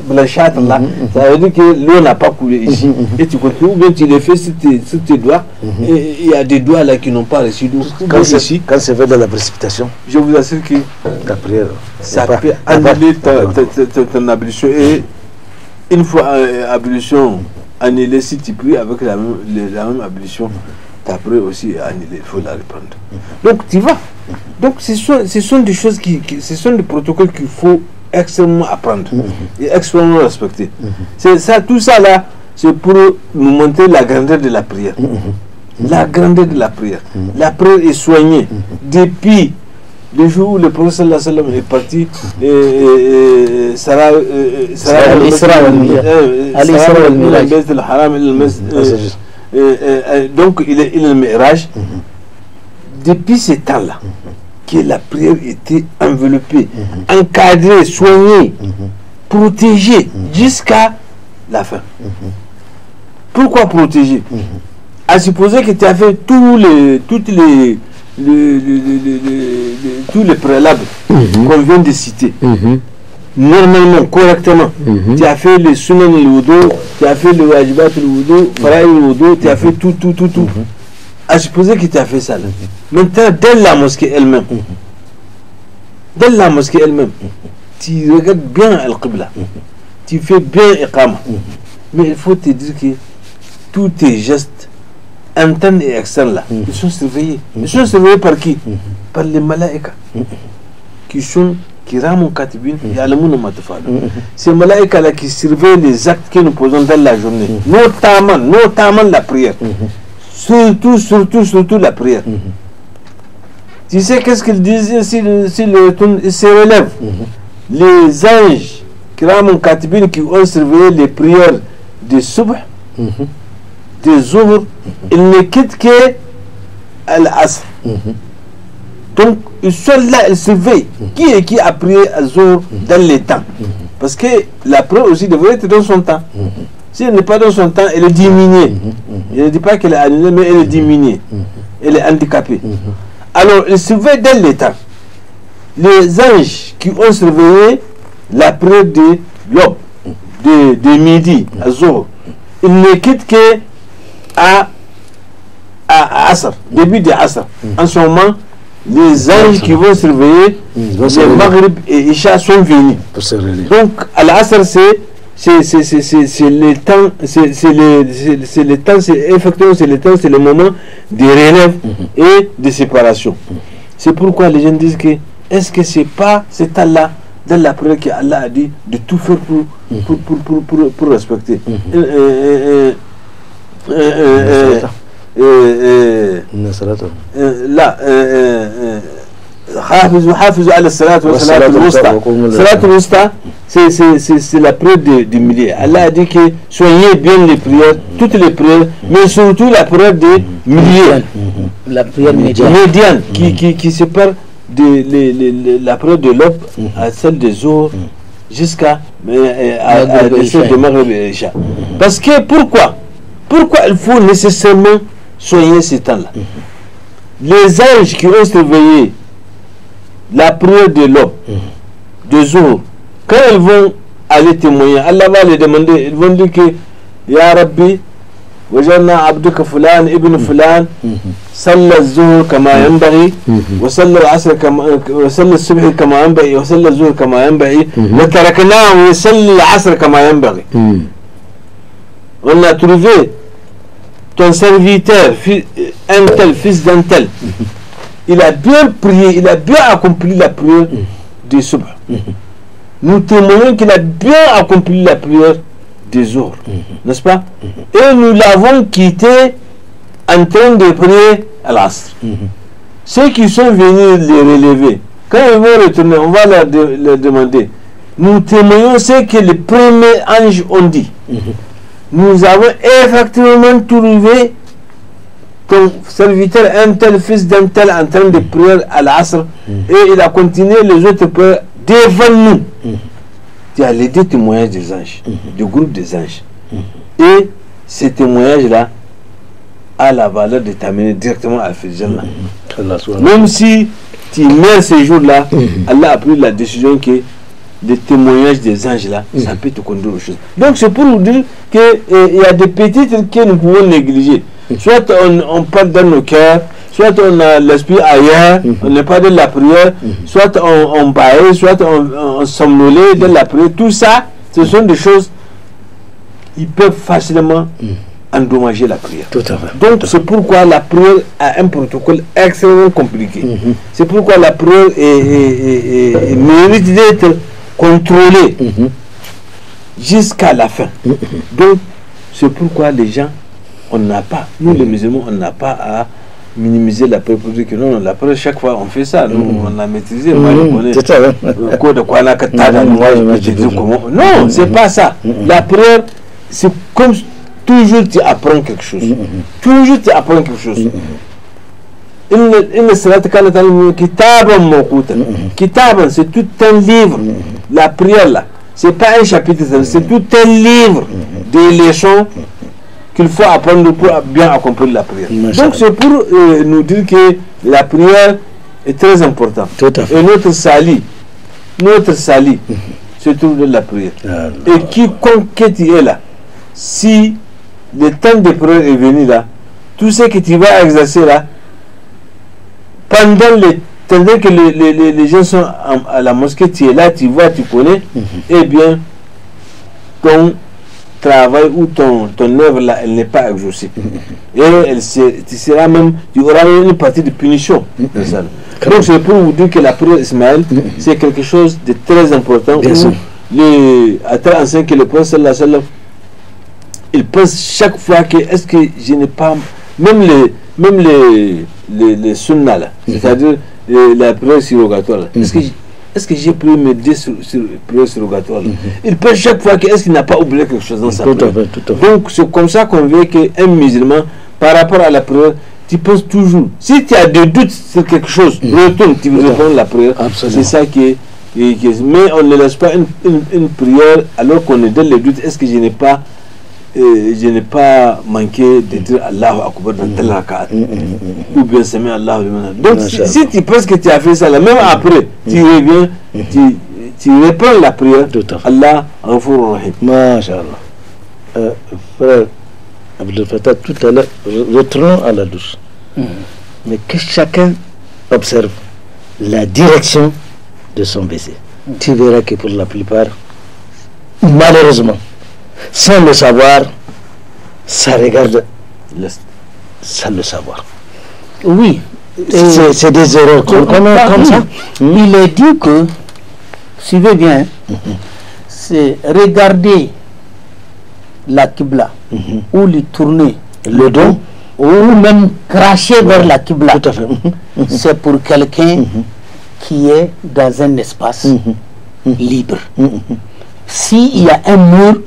blanchâtres là. Ça veut dire que l'eau n'a pas coulé ici. Et tu continues, ou bien tu les fais sur tes doigts. Et il y a des doigts là qui n'ont pas reçu d'eau. Quand c'est fait dans la précipitation, je vous assure que la prière, ça peut annuler ton ablution. Et une fois ablution annulée, si tu pries avec la même ablution, après aussi annulé, il faut la reprendre. Donc tu vois. Donc ce sont des choses ce sont des protocoles qu'il faut extrêmement apprendre et extrêmement respecter. C'est ça, tout ça là, c'est pour nous montrer la grandeur de la prière. La grandeur de la prière. La prière est soignée depuis le jour où le prophète sallallahu alayhi wa sallam est parti. Donc il est le Mi'raj. Depuis ce temps-là, que la prière était enveloppée, encadrée, soignée, protégée jusqu'à la fin. Pourquoi protéger? À supposer que tu as fait tous les préalables qu'on vient de citer. Normalement, correctement, tu as fait le sunan al-wudu, tu as fait le wajibat al-wudu, fara'id al-wudu, tu as fait tout. À supposer que tu as fait ça. Maintenant, dans la mosquée elle-même, tu regardes bien al-qibla, tu fais bien iqama. Mais il faut te dire que tous tes gestes, internes et externes là, ils sont surveillés. Ils sont surveillés par qui? Par les malaïkas, qui sont Kiramun Katibin, ces malaïkas là qui surveillent les actes que nous posons dans la journée, notamment la prière, surtout la prière. Tu sais qu'est-ce qu'ils disent si ils se relèvent? Les anges Kiramun Katibin qui ont surveillé les prières de Subh, de Zuhr, ils ne quittent que Al-Asr. Donc, ils sont là, ils surveillent qui a prié à Zohr dans les temps. Parce que la prière aussi devrait être dans son temps. Si elle n'est pas dans son temps, elle est diminuée. Je ne dis pas qu'elle est annulée, mais elle est diminuée. Elle est handicapée. Alors, ils surveillent dans les temps. Les anges qui ont surveillé la prière de l'aube, de midi à Zohr, ils ne quittent que à Asr, début de Asr. En ce moment, les anges qui vont surveiller les Maghrib et Isha sont venus. Donc, à l'Asr, c'est le temps, c'est le moment de relève et de séparation. C'est pourquoi les gens disent que est-ce que c'est pas cet temps-là dans la prière qu'Allah a dit de tout faire pour respecter. لا حافظوا على الصلاة والصلاة الوسطى. Salat al-Wusta, c'est la prière du milieu. Allah a dit que soignez bien les prières, toutes les prières, mais surtout la prière des milieux. La prière médiane qui sépare la prière de l'aube à celle des jours jusqu'à celle de Maghreb et Isha. Parce que pourquoi il faut nécessairement soigner ces temps-là? Les anges qui ont surveillé la prière de l'aube, de jour, quand ils vont aller témoigner, Allah va les demander, ils vont dire que Ya Rabbi, wajana abduka fulan ibn fulan, salla az-zuhr kama yanbaghi, wa salla al-asr kama, wa salla as-subh kama yanbaghi, wa salla az-zuhr kama yanbaghi, wa taraknahu yusalli al-asr kama yanbaghi. On a trouvé ton serviteur, un tel, fils d'un tel, il a bien prié, il a bien accompli la prière du subh. Nous témoignons qu'il a bien accompli la prière des jours, n'est-ce pas? Et nous l'avons quitté en train de prier à l'asr. Ceux qui sont venus les relever, quand ils vont retourner, on va leur demander. Nous témoignons ce que les premiers anges ont dit. Nous avons effectivement trouvé ton serviteur, un tel, fils d'un tel, en train de prier à l'asr, et il a continué les autres prières devant nous. Il y a les deux témoignages des anges, du groupe des anges. Et ces témoignages-là a la valeur de t'amener directement à Al-Jannah. Même si tu meurs ces jours-là, Allah a pris la décision que les témoignages des anges-là, ça peut te conduire aux choses. Donc c'est pour vous dire qu'il y a des petits trucs que nous pouvons négliger. Soit on parle dans nos cœurs, soit on a l'esprit ailleurs, on n'est pas de la prière, soit on baille, soit on somnolait de la prière. Tout ça, ce sont des choses qui peuvent facilement endommager la prière. Tout à fait. Donc c'est pourquoi la prière a un protocole extrêmement compliqué. C'est pourquoi la prière mérite d'être contrôlée jusqu'à la fin. Donc c'est pourquoi les gens, on n'a pas, nous les musulmans, on n'a pas à minimiser la prière pour dire que non, la prière, chaque fois on fait ça, nous on a maîtrisé, moi je connais de quoi on a non, c'est pas ça. La prière, c'est comme toujours tu apprends quelque chose. Toujours tu apprends quelque chose. Kitaban, c'est tout un livre. La prière là, c'est pas un chapitre, c'est tout un livre de leçons qu'il faut apprendre pour bien accomplir la prière. Donc c'est pour nous dire que la prière est très importante. Et notre sali se trouve dans la prière. Et quiconque qui est là, si le temps de prière est venu là, tout ce que tu vas exercer là, pendant le temps que les gens sont à la mosquée, tu es là, tu vois, tu connais, eh bien, ton travail ou ton œuvre là, elle n'est pas exaucée. Et tu auras une partie de punition. Donc c'est pour vous dire que la prière Ismaël, c'est quelque chose de très important. À tel enseigne que le prophète sallallahu alayhi wa sallam, il pense chaque fois que est-ce que je n'ai pas, même les sunnah là, c'est-à-dire la prière surrogatoire là, est-ce que j'ai pu m'aider sur prière surrogatoire là? Il pense chaque fois que est-ce qu'il n'a pas oublié quelque chose dans sa prière. Donc c'est comme ça qu'on veut qu'un musulman, par rapport à la prière, tu penses toujours, si tu as des doutes sur quelque chose, retourne, tu veux répondre à la prière. C'est ça qui est, mais on ne laisse pas une prière alors qu'on est dans les doutes. Est-ce que je n'ai pas manqué de dire Allahu Akbar dans tel rakat, ou bien Sami Allahu liman. Donc si tu penses que tu as fait ça là, même après tu reviens, tu réponds la prière. Allah Ghafur Rahim. Masha'Allah. Frère Abdel Fattah, tout à l'heure, retournons à la douche. Mais que chacun observe la direction de son baiser. Tu verras que pour la plupart, malheureusement, sans le savoir, ça regarde sans le savoir. Oui. C'est des erreurs comme ça. Il est dit que, suivez bien, c'est regarder la Qibla ou lui tourner le dos ou même cracher vers la Qibla, Tout à fait. c'est pour quelqu'un qui est dans un espace libre. S'il y a un mur,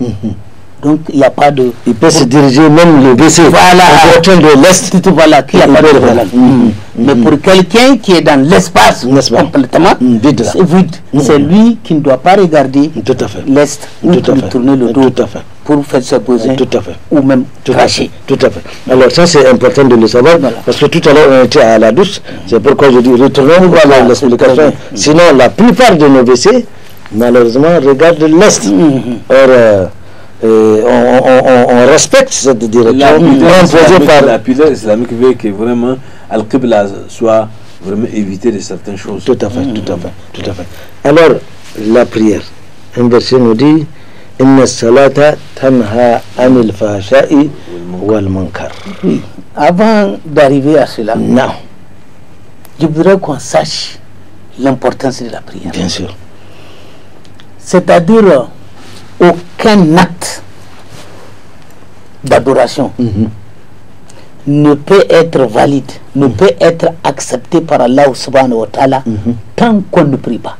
donc il n'y a pas de... Il peut se diriger même le baisser. Voilà. En direction de l'est. Voilà, qu'il n'y a pas de problème. Mais pour quelqu'un qui est dans l'espace N'est-ce pas? complètement Vide là. c'est vide, c'est lui qui ne doit pas regarder Tout à fait. l'est ou Tout à lui fait. tourner le dos Tout à fait. pour faire ses besoins Tout à fait. ou même Tout à cracher. fait. Tout à fait. Alors ça c'est important de le savoir, Voilà. parce que tout à l'heure on était à la douche, c'est pourquoi je dis retournons voir l'explication. Sinon la plupart de nos WC malheureusement regardent l'est. Or on respecte cette direction imposée par la pudeur islamique veut que vraiment Al-Qibla soit vraiment évité de certaines choses. Tout à fait, tout à fait, tout à fait. Alors, la prière. Un verset nous dit Inna salata tanha anil fahsha'i wal munkar. Oui. Avant d'arriver à cela, Non, je voudrais qu'on sache l'importance de la prière. bien sûr. C'est-à-dire aucun acte d'adoration ne peut être valide, ne peut être accepté par Allah subhanahu wa ta'ala tant qu'on ne prie pas.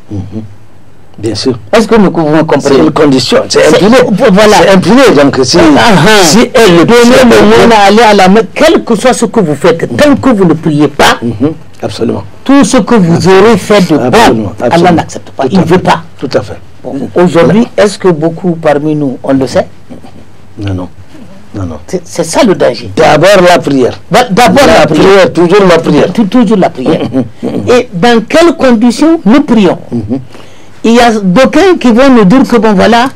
Bien sûr. Est-ce que nous pouvons C'est comprendre? une condition, c'est impriné. Voilà. C'est impriné, donc si elle le Donnez le moyen à aller à la Mecque, quel que soit ce que vous faites, tant que vous ne priez pas, Absolument. tout ce que vous aurez fait de bon, Absolument, Allah absolument. n'accepte pas, Tout il à ne fait. veut pas. Tout à fait. Aujourd'hui, est-ce que beaucoup parmi nous, on le sait? Non, non. Non, non. C'est ça le danger. D'abord la prière. D'abord la prière. Toujours la prière. Toujours la prière. Et dans quelles conditions nous prions? Il y a d'aucuns qui vont nous dire que bon voilà,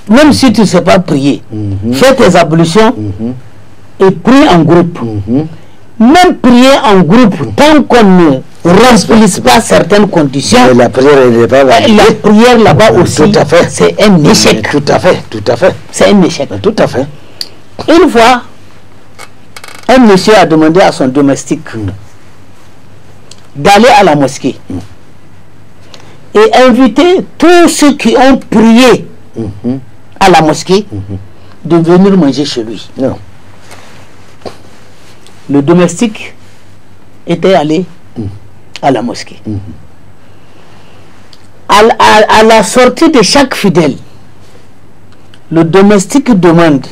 même si tu ne sais pas prier, fais tes ablutions et prie en groupe. Même prier en groupe, tant qu'on ne remplisse pas certaines conditions, Et la prière, elle n'est pas valide. la prière là-bas aussi, Tout à fait. c'est un échec. Tout à fait, tout à fait. C'est un échec. Tout à fait. Une fois, un monsieur a demandé à son domestique d'aller à la mosquée et inviter tous ceux qui ont prié à la mosquée de venir manger chez lui. Non. Le domestique était allé à la mosquée. À la sortie de chaque fidèle, le domestique demande: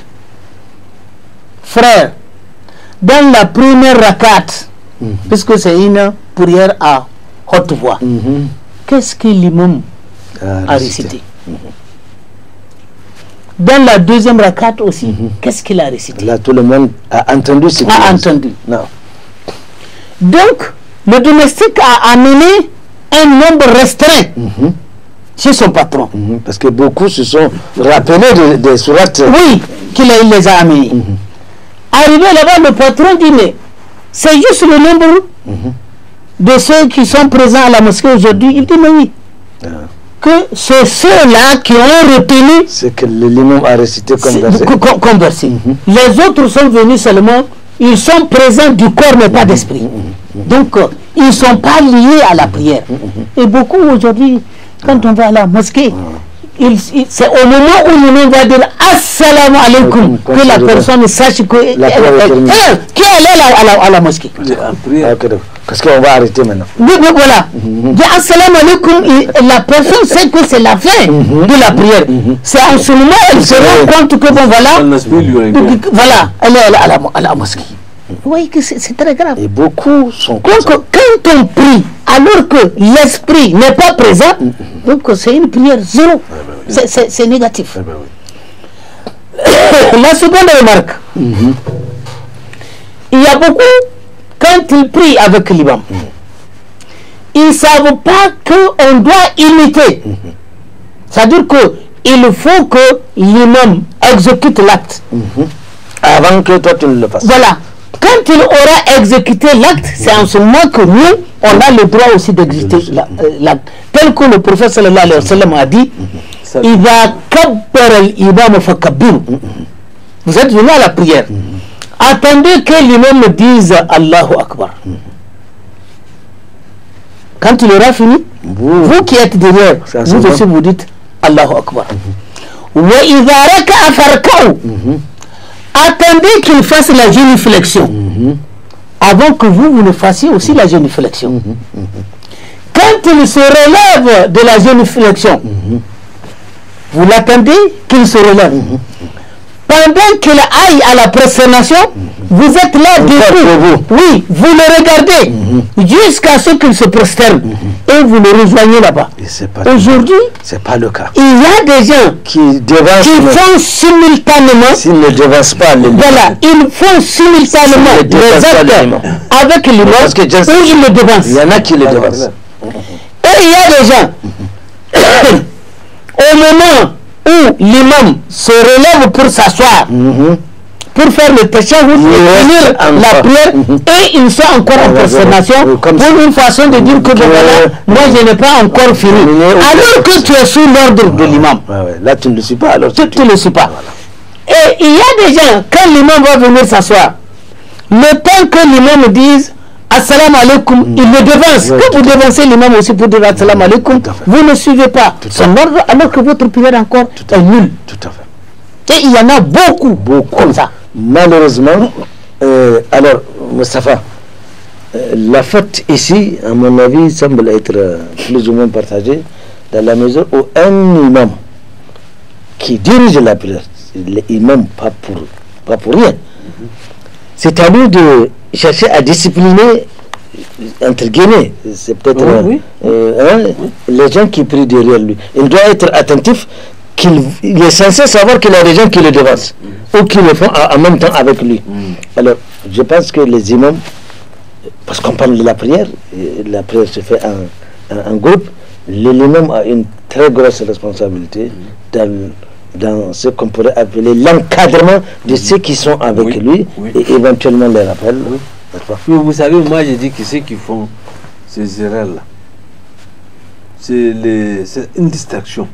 frère, dans la première rakat, puisque c'est une prière à haute voix, qu'est-ce que l'imam a récité? Dans la deuxième rakat aussi, qu'est-ce qu'il a récité? Là, tout le monde a entendu ce qu'il A a entendu. Non. Donc, le domestique a amené un nombre restreint chez son patron. Parce que beaucoup se sont rappelés des sourates. Oui, qu'il les a amenés. Arrivé là-bas, le patron dit: mais c'est juste le nombre de ceux qui sont présents à la mosquée aujourd'hui. Il dit: mais oui, que c'est ceux-là qui ont retenu C'est que l'imam a récité comme verset. comme verset. Les autres sont venus seulement, ils sont présents du corps mais pas d'esprit. Donc ils ne sont pas liés à la prière. Et beaucoup aujourd'hui, quand on va à la mosquée, c'est au moment où l'imam va dire Assalamu alaikum que la personne sache que La prière est terminée. qui est allée à la mosquée. En prière. Ah, ok, d'accord. Parce qu'on va arrêter maintenant. Oui, voilà. Dit Assalamu alaikum, et la personne sait que c'est la fin de la prière. C'est en ce moment elle se rend compte que bon voilà, Son esprit lui revient. voilà, elle est à la mosquée. Vous voyez que c'est très grave. Et beaucoup sont comme Donc ça. quand on prie alors que l'esprit n'est pas présent, donc c'est une prière zéro. C'est négatif. La seconde remarque, il y a beaucoup, quand ils prient avec l'imam, ils ne savent pas qu'on doit imiter. C'est-à-dire qu'il faut que l'imam exécute l'acte. Avant que toi tu ne le fasses. Voilà. Quand il aura exécuté l'acte, c'est en ce moment que nous, on a le droit aussi d'exécuter l'acte. Tel que le prophète sallallahu alayhi wa sallam a dit, Iza kabbar al-imam fakabbiru. Vous êtes venu à la prière. Attendez que l'imam me dise Allahu Akbar. Quand il aura fini, vous qui êtes derrière, vous aussi vous dites Allahu Akbar. Wa idha raka'a farka'u. Attendez qu'il fasse la génuflexion. Avant que vous ne fassiez aussi la génuflexion. Quand il se relève de la génuflexion, vous l'attendez qu'il se relève. Pendant qu'il aille à la prosternation, vous êtes là debout. Oui, vous le regardez jusqu'à ce qu'il se prosterne et vous le rejoignez là-bas. Aujourd'hui, c'est pas le cas. Il y a des gens qui font simultanément. S'ils ne devancent pas les voilà, ils font simultanément les actes avec l'imam ou ils le devancent. Il y en a qui le devancent. Et il y a des gens, au moment où l'imam se relève pour s'asseoir, pour faire le tashahhud, finir la prière, et ils sont encore en prosternation, pour une façon de dire que voilà, moi je n'ai pas encore fini. Alors que tu es sous l'ordre de l'imam. Là tu ne le suis pas, alors tu ne le suis pas. Et il y a des gens, quand l'imam va venir s'asseoir, le temps que l'imam dise Assalamu alaikum, il le devance. Quand vous devancez l'imam aussi pour dire Assalamu alaikum, vous ne suivez pas son ordre alors que votre prière encore est nulle. Tout à fait. Et il y en a beaucoup comme ça. Malheureusement, alors Moustapha, la faute ici, à mon avis, semble être plus ou moins partagée dans la mesure où un imam qui dirige la prière, l'imam pas pour rien, c'est à lui de chercher à discipliner, entre guillemets, c'est peut-être les gens qui prient derrière lui. Il doit être attentif qu'il est censé savoir qu'il y a des gens qui le devancent ou qui le font en même temps avec lui. Alors, je pense que les imams, parce qu'on parle de la prière se fait en groupe, l'imam a une très grosse responsabilité dans ce qu'on pourrait appeler l'encadrement de ceux qui sont avec lui et éventuellement les rappels. Vous savez, moi j'ai dit que ceux qui font ces erreurs-là, c'est une distraction.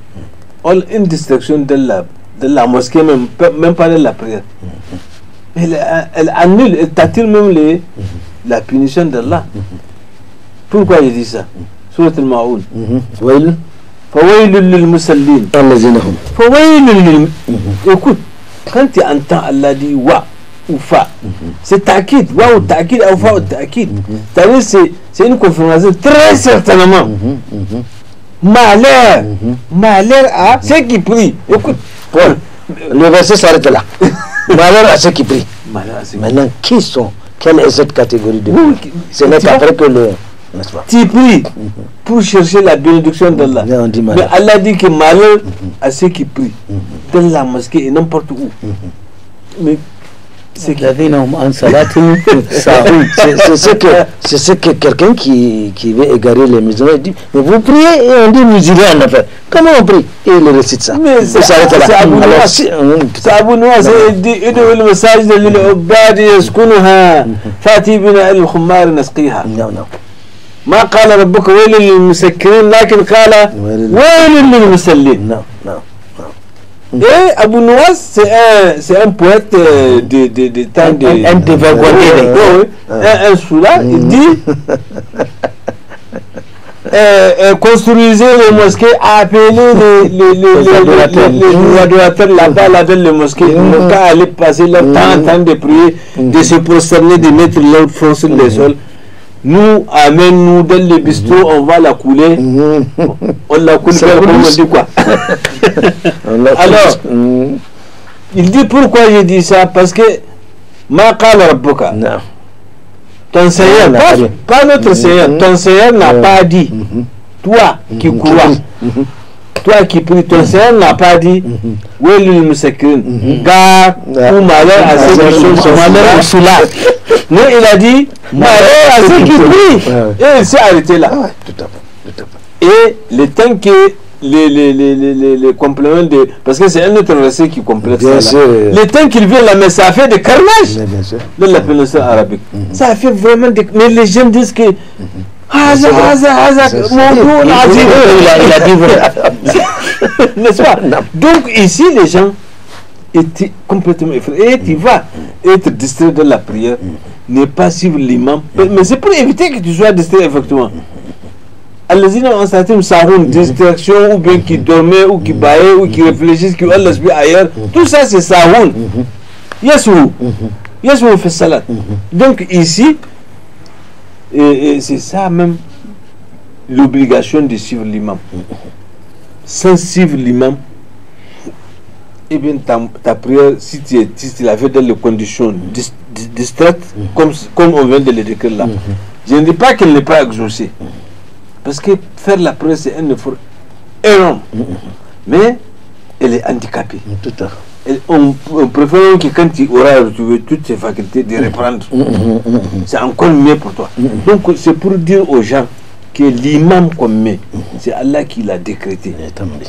Une distraction de la mosquée, même pas de la prière. Elle annule, elle t'attire même la punition d'Allah. Pourquoi il dit ça? Surat al-Ma'oun. Écoute, quand tu entends Allah dire wa ou fa, c'est ta'kid, wa ou ta'kid, ou fa ou ta'kid. C'est une confirmation très certainement. Malheur à ceux qui prient. Écoute, le verset s'arrête là. Malheur à ceux qui prient. Maintenant, qui sont? Quelle est cette catégorie de prix? Ce n'est qu'après que le... Tu pries pour chercher la bénédiction d'Allah. Mais Allah dit que malheur à ceux qui prient dans la mosquée et n'importe où. Mais c'est ce que quelqu'un qui veut égarer les musulmans dit, mais vous priez et on dit vous irez en affaire. Comment on prie? Et il récite ça. Mais c'est Abu Nuwas, il dit le message de l'Ubadi yaskunuha fati bina al-khumar nasqiha. Non. ما قال ربك ويل للمسكرين لكن قال ويل للمسلين. Non. Et Abu Nuwas, c'est un poète de temps de... Un dévergondé. Un soula, il dit construisez les mosquées, appelez les adorateurs là-bas dans les mosquées. Ils n'ont qu'à aller passer leur temps en train de prier, de se prosterner, de mettre leur front sur le sol. Nous, amène-nous dans les bistrots, on va la couler. On la coule, comme on dit quoi. Alors, il dit pourquoi j'ai dit ça? Parce que ma qala rabbuka. Ton Seigneur, pas notre Seigneur, ton Seigneur n'a pas dit. Toi qui crois, toi qui pries, ton Seigneur n'a pas dit Welul Musakirin, gare ou malheur à ceux qui sont malheur sous là. Non, il a dit malheur à ceux qui prient. Et il s'est arrêté là. Tout à fait. Et le temps que les compléments de... Parce que c'est un autre verset qui complète ça. Le temps qu'il vient là, mais ça a fait des carnages dans la péninsule arabique. Ça a fait vraiment des... Mais les gens disent que... Il a dit n'est-ce pas? Donc ici, les gens étaient complètement effrayés. Et tu vas être distrait de la prière, ne pas suivre l'imam. Mais c'est pour éviter que tu sois distrait, effectivement. Allazina en satim sahun, distraction, ou bien qui dormaient, ou qui baillaient, ou qui réfléchissent, qui ont l'esprit ailleurs. Tout ça, c'est sahun. Yasou. Yasou fait salat. Donc ici, et c'est ça même l'obligation de suivre l'imam. Sans suivre l'imam, eh bien ta prière, si tu l'as fait dans les conditions distraites, comme on vient de le décrire là, je ne dis pas qu'elle n'est pas exaucée. Parce que faire la prière, c'est un effort énorme. Mais elle est handicapée. Tout à fait. On préfère que quand tu auras retrouvé toutes tes facultés de reprendre, c'est encore mieux pour toi. Donc c'est pour dire aux gens que l'imam qu'on met, c'est Allah qui l'a décrété.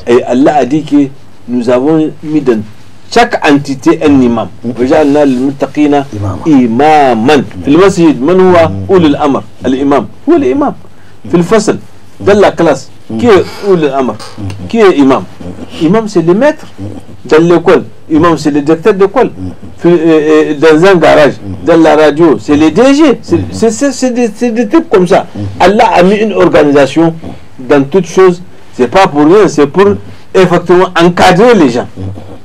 Et Allah a dit que nous avons mis dans chaque entité un imam. وجعلنا للمتقين إماما في المسجد من هو أولي الأمر الإمام هو الإمام في الفصل dans la classe qui est أولي الأمر qui est imam. Imam c'est le maître dans l'école, imam c'est le directeur d'école, dans un garage, dans la radio c'est le DG, c'est des trucs comme ça. Allah a mis une organisation dans toutes choses, c'est pas pour rien, c'est pour effectivement encadrer les gens.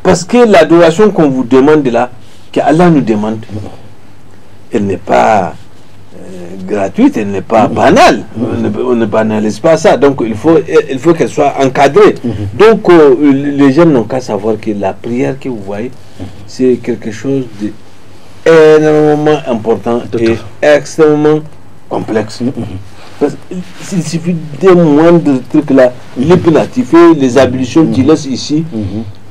Parce que l'adoration qu'on vous demande là, que Allah nous demande, elle n'est pas gratuite, elle n'est pas banale. On ne banalise pas ça. Donc il faut qu'elle soit encadrée. Donc les gens n'ont qu'à savoir que la prière que vous voyez, c'est quelque chose d'énormément important et extrêmement complexe. Parce qu'il suffit des moindres trucs là, tu fais les ablutions, tu laisses ici,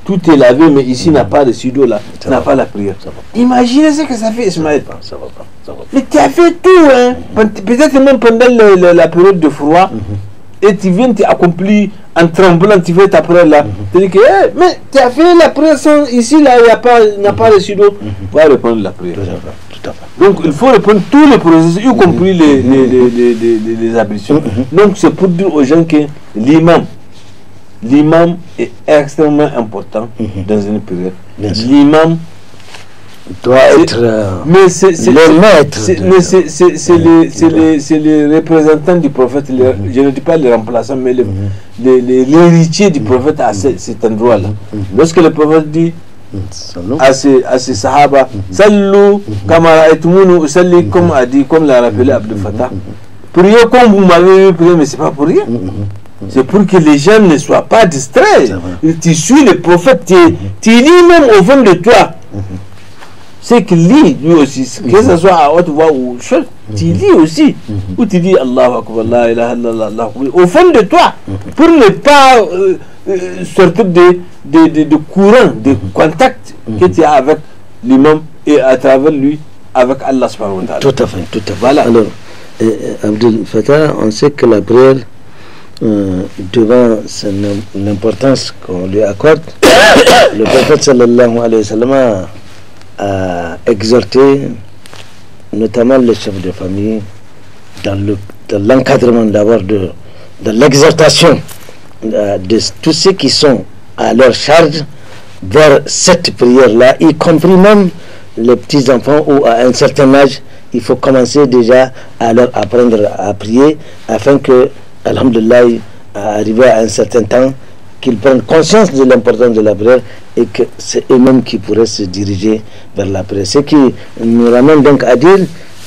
tout est lavé, mais ici n'a pas de sudo là, tu n'as pas la prière. Imaginez ce que ça fait, Ismaël. Ça va pas. Mais tu as fait tout, hein. Peut-être même pendant la période de froid, et tu viens, tu accomplis en tremblant, tu fais ta prière là. Tu dis que, mais tu as fait la prière sans, ici là, il n'y a pas de sudo. Tu vas reprendre la prière. Tout à fait. Donc il faut reprendre tous les processus, y compris les ablutions. Donc c'est pour dire aux gens que l'imam est extrêmement important dans une prière. L'imam doit être le maître. C'est les représentants du prophète, je ne dis pas les remplaçants, mais l'héritier du prophète à cet endroit-là. Lorsque le prophète dit à ses sahaba, Sallu kama ra'aytumuni usalli, comme a dit, comme l'a rappelé Abdel Fattah, priez comme vous m'avez prié, mais c'est pas pour rien. C'est pour que les gens ne soient pas distraits. Tu suis le prophète, tu lis même au fond de toi. C'est qu'il lit lui aussi, que ce soit à haute voix ou seul, tu lis aussi. Ou tu dis Allahu Akbar, la ilaha illallah, au fond de toi, pour ne pas sortir de courant, de contact que tu as avec l'imam et à travers lui avec Allah subhanahu wa ta'ala. Tout à fait, tout à fait. Voilà. Alors, Abdel Fattah, on sait que la prière, devant l'importance qu'on lui accorde, le prophète sallallahu alayhi wa sallam a exhorté notamment les chefs de famille dans l'encadrement d'abord de l'exhortation de tous ceux qui sont à leur charge vers cette prière-là, y compris même les petits-enfants ou à un certain âge. Il faut commencer déjà à leur apprendre à prier afin que, alhamdulillah, arriver à un certain temps, qu'ils prennent conscience de l'importance de la prière et que c'est eux-mêmes qui pourraient se diriger vers la prière. Ce qui nous ramène donc à dire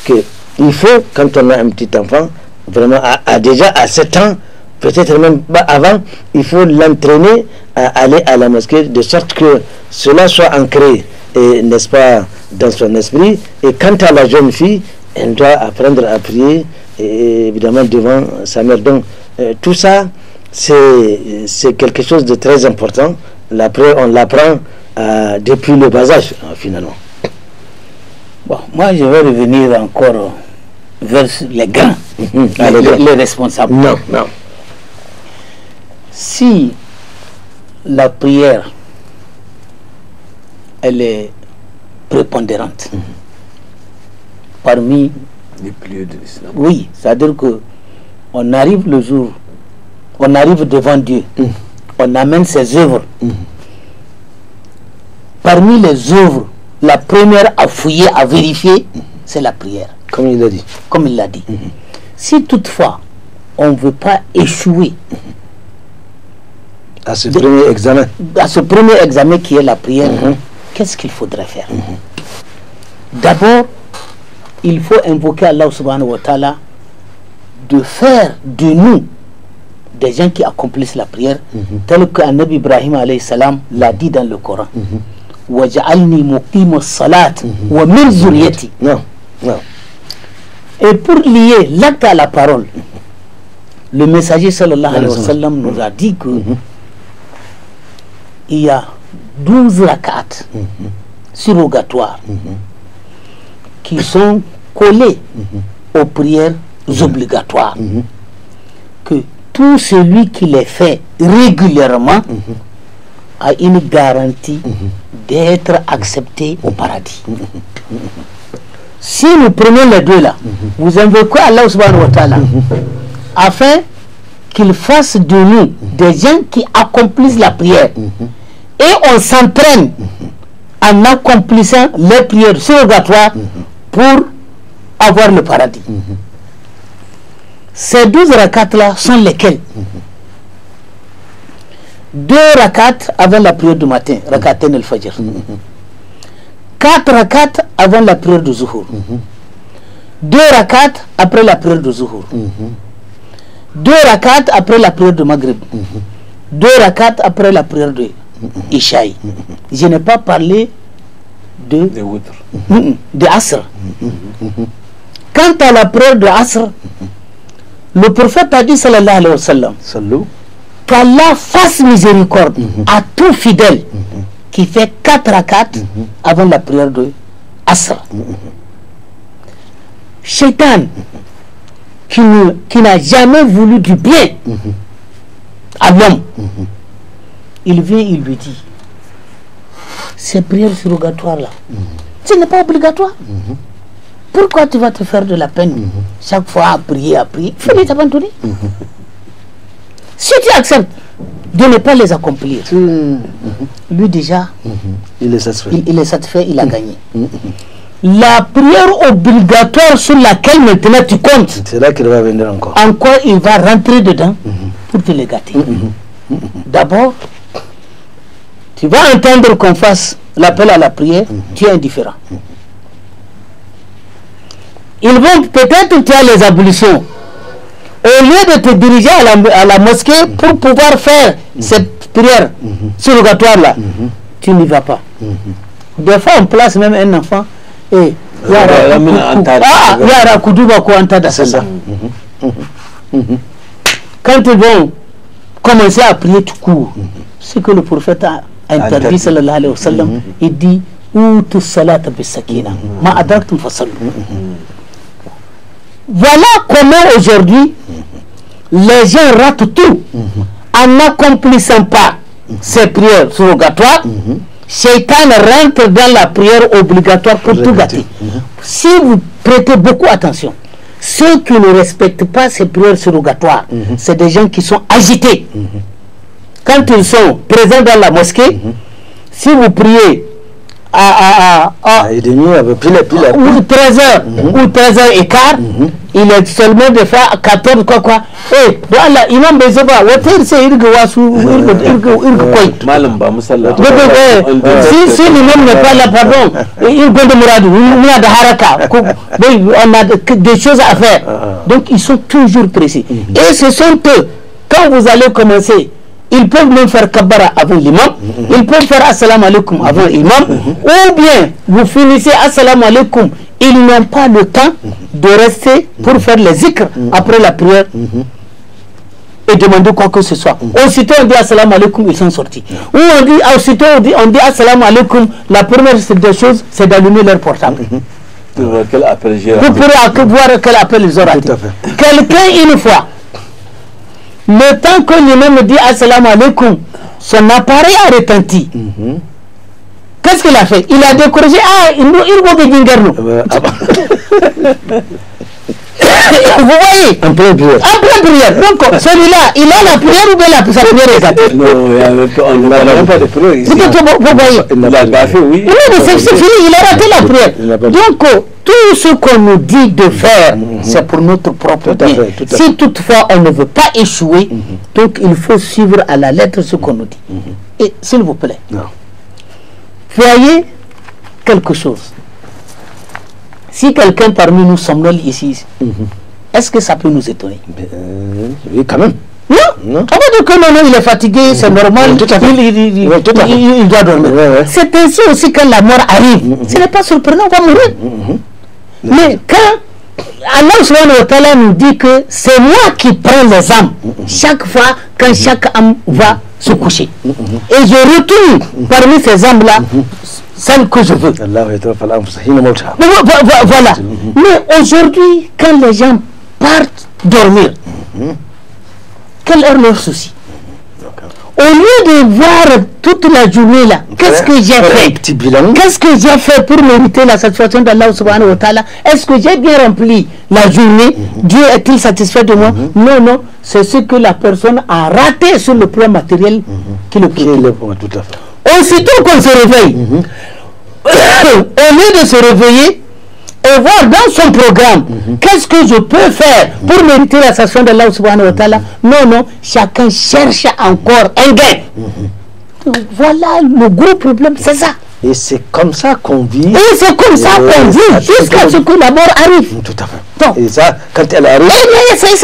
qu'il faut, quand on a un petit enfant, vraiment déjà à 7 ans, peut-être même pas avant, il faut l'entraîner à aller à la mosquée de sorte que cela soit ancré, n'est-ce pas, dans son esprit. Et quant à la jeune fille, elle doit apprendre à prier, et évidemment devant sa mère. Donc tout ça, c'est quelque chose de très important. La prière, on l'apprend depuis le bas âge, finalement. Bon, moi je vais revenir encore vers les grands, les responsables. Non. Si la prière, elle est prépondérante parmi les piliers de l'islam. Oui, c'est-à-dire que on arrive le jour, on arrive devant Dieu, on amène ses œuvres. Parmi les œuvres, la première à fouiller, à vérifier, c'est la prière. Comme il l'a dit. Comme il l'a dit. Si toutefois, on ne veut pas échouer à ce premier examen. À ce premier examen qui est la prière, qu'est-ce qu'il faudrait faire? D'abord, il faut invoquer Allah subhanahu wa ta'ala de faire de nous des gens qui accomplissent la prière, tel que Nabi Ibrahim alayhi salam l'a dit dans le Coran. Waj'alni muqima as-salat wa min zurriyati. Non. Et pour lier l'acte à la parole, le messager sallallahu alayhi wa sallam nous a dit que il y a 12 rak'at surrogatoires qui sont collés aux prières obligatoires, que tout celui qui les fait régulièrement a une garantie d'être accepté au paradis. Si nous prenons les deux là, vous invoquez Allah subhanahu wa ta'ala afin qu'il fasse de nous des gens qui accomplissent la prière, et on s'entraîne en accomplissant les prières surrogatoires pour avoir le paradis. Ces 12 rakats là sont lesquels? 2 rakats avant la prière du matin, rakatain al-fajr. 4 rakats avant la prière du zuhur. 2 rakats après la prière du zuhur. 2 rakats après la prière du maghrib. 2 rakats après la prière de Ishaï. Je n'ai pas parlé de Asr. Quant à la prière de Asr, le prophète a dit sallallahu alayhi wa sallam qu'Allah fasse miséricorde à tout fidèle qui fait 4 rakats avant la prière de Asr. Shaitan qui n'a jamais voulu du bien à l'homme, il vient, il lui dit, ces prières surrogatoires là, ce n'est pas obligatoire. Pourquoi tu vas te faire de la peine chaque fois à prier, finis t'abandonner. Si tu acceptes de ne pas les accomplir, lui déjà, il est satisfait. Il est satisfait, il a gagné. La prière obligatoire sur laquelle maintenant tu comptes, c'est là qu'il va venir encore. Encore il va rentrer dedans pour te les gâter. D'abord, tu vas entendre qu'on fasse l'appel à la prière, tu es indifférent. Ils vont peut-être tu as les ablutions. Au lieu de te diriger à la mosquée pour pouvoir faire cette prière surrogatoire-là, tu n'y vas pas. Des fois, on place même un enfant et quand ils vont commencer à prier tout court, ce que le prophète a interdit, sallallahu alayhi wa sallam, il dit Outu salata bisakina, ma adraktum fasallu. Voilà comment aujourd'hui les gens ratent tout en n'accomplissant pas ces prières surrogatoires. Shaitan rentre dans la prière obligatoire pour tout gâter. Si vous prêtez beaucoup attention, ceux qui ne respectent pas ces prières surrogatoires, c'est des gens qui sont agités. Quand ils sont présents dans la mosquée, si vous priez à 13h ou 13h15, il est seulement de faire 14 quoi. Eh, voilà, imam Bezeba, c'est si l'imam n'est pas là, pardon, on a des choses à faire. Donc ils sont toujours précis. Et ce sont eux, quand vous allez commencer, ils peuvent même faire kabbara avant l'imam, ils peuvent faire assalamu alaikum avant l'imam, ou bien vous finissez assalamu alaikum, ils n'ont pas le temps de rester pour faire les zikr après la prière et demander quoi que ce soit. Aussitôt on dit assalamu alaikum, ils sont sortis. Ou on dit, aussitôt on dit assalamu alaikum, la première des choses c'est d'allumer leur portable. Vous pourrez voir quel appel ils ont raté. Quelqu'un une fois, le temps que l'imam me dit assalamu alaikum, son appareil a retenti. Qu'est-ce qu'il a fait? Il a découragé. Ah, il va Vous voyez, En pleine prière. en pleine prière. Donc, celui-là, il a la prière ou bien sa prière est gâtée? Non, on ne parle même pas de prière ici. Vous voyez. Il a gaffé, oui. Non, mais c'est fini, il a raté la prière. Donc, tout ce qu'on nous dit de faire, c'est pour notre propre Tout à bien. fait, tout à Si toutefois on ne veut pas échouer, donc il faut suivre à la lettre ce qu'on nous dit. Et s'il vous plaît, Non. voyez quelque chose. Si quelqu'un parmi nous somnole ici, est-ce que ça peut nous étonner? Oui, quand même. Non, Non. on va dire que non, il est fatigué, c'est normal, Tout à fait. Oui, tout à fait. il doit dormir. Ouais, ouais. C'est ainsi aussi quand la mort arrive. Ce n'est pas surprenant, on va mourir. Mais quand Allah subhanahu wa ta'ala nous dit que c'est moi qui prends les âmes chaque fois quand chaque âme va se coucher. Et je retourne parmi ces âmes-là celle que je veux. Voilà. Mais aujourd'hui, quand les gens partent dormir, quel est leur souci? Au lieu de voir toute la journée là, qu'est-ce que j'ai fait? Qu'est-ce que j'ai fait pour mériter la satisfaction d'Allah subhanahu wa ta'ala? Est-ce que j'ai bien rempli la journée? Dieu est-il satisfait de moi? Non, non, c'est ce que la personne a raté sur le plan matériel qui le préoccupe. Tout à fait. Aussitôt qu'on se réveille, au lieu de se réveiller et voir dans son programme qu'est-ce que je peux faire pour mériter la satisfaction d'Allah subhanahu wa ta'ala, non, non, chacun cherche encore un gain. Voilà le gros problème, c'est ça. Et c'est comme ça qu'on vit. Et c'est comme ça qu'on vit jusqu'à ce que la mort arrive. Tout à fait. Donc, et ça, quand elle arrive. c'est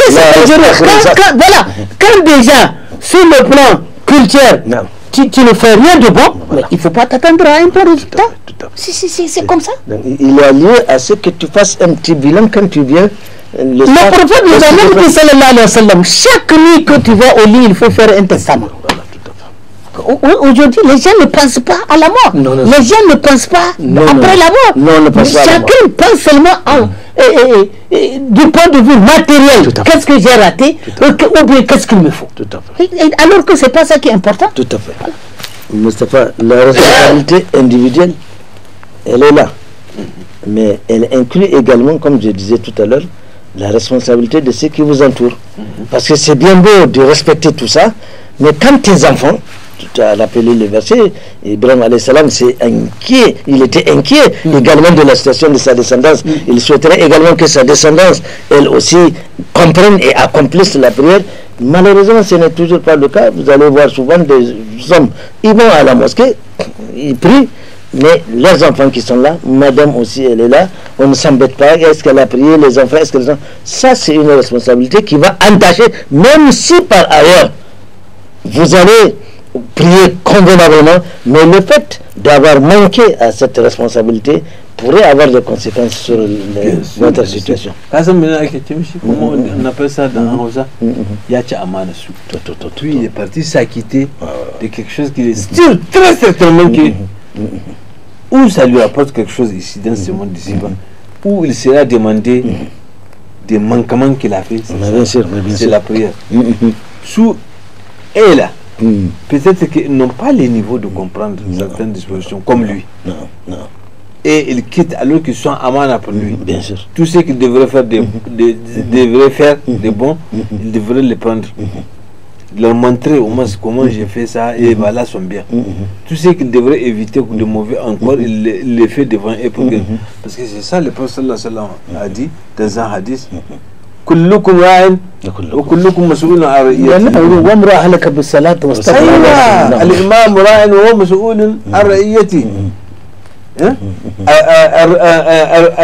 voilà. Quand déjà, sur le plan culturel, tu ne fais rien de bon, mais il ne faut pas t'attendre à un bon résultat. C'est comme ça. Donc, il est lié à ce que tu fasses un petit bilan quand tu viens. Le prophète nous a même dit, sallallahu alayhi wa sallam, chaque nuit que tu vas au lit, il faut faire un testament. Aujourd'hui, les gens ne pensent pas à la mort. Non, non, les gens ne pensent pas après la mort. Non, ne pense pas chacun pense seulement du point de vue matériel. Qu'est-ce que j'ai raté ou bien qu'est-ce qu'il me faut. Tout à fait. Alors que ce n'est pas ça qui est important. Tout à fait. Voilà. Moustapha, la responsabilité individuelle, elle est là. Mais elle inclut également, comme je disais tout à l'heure, la responsabilité de ceux qui vous entourent. Parce que c'est bien beau de respecter tout ça, mais quand tes enfants, tu as rappelé le verset, Ibrahim alayhi salam, c'est inquiet, il était inquiet également de la situation de sa descendance. Il souhaiterait également que sa descendance, elle aussi, comprenne et accomplisse la prière. Malheureusement, ce n'est toujours pas le cas. Vous allez voir souvent des hommes, ils vont à la mosquée, ils prient, mais leurs enfants qui sont là, madame aussi elle est là, on ne s'embête pas, est-ce qu'elle a prié, les enfants, est-ce qu'elles ont... Ça c'est une responsabilité qui va entacher, même si par ailleurs vous allez prier convenablement, mais le fait d'avoir manqué à cette responsabilité pourrait avoir des conséquences sur votre situation. Comment on appelle ça dans Hausa? Yacha Amana Su. Puis il est parti s'acquitter de quelque chose qui est très certainement que ou ça lui apporte quelque chose ici dans ce monde d'ici bas, ou il sera demandé des manquements qu'il a fait. C'est la prière. Sous et là, peut-être qu'ils n'ont pas les niveaux de comprendre certaines dispositions comme lui. Et il quitte alors qu'ils sont amana pour lui. Bien sûr. Tout ce qu'il devrait faire devrait faire de bon, il devrait le prendre. Leur montrer au moins comment j'ai fait ça et voilà son bien. Tout ce qu'il devrait éviter de mauvais encore, il le fait devant eux. Parce que c'est ça le prophète sallallahu alayhi wa sallam a dit dans un hadith. كلكم راع وكلكم مسؤول عن رعيته. وامر اهلك بالصلاه واستغفر الله. الامام راع وهو مسؤول عن رعيته.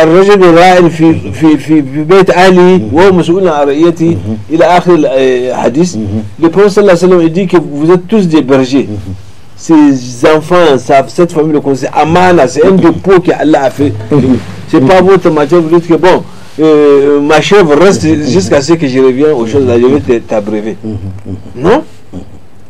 الرجل راع في بيت اهله وهو مسؤول عن رعيته الى اخر الحديث. Le prophète sallallahu alayhi wa sallam dit que vous êtes tous des bergers. Ces enfants, cette famille le conseil amana, c'est un dépôt qu'Allah a fait. C'est pas votre matière, vous dites que bon, ma chèvre reste jusqu'à ce que je revienne aux choses là, je vais t'abreuver. Non?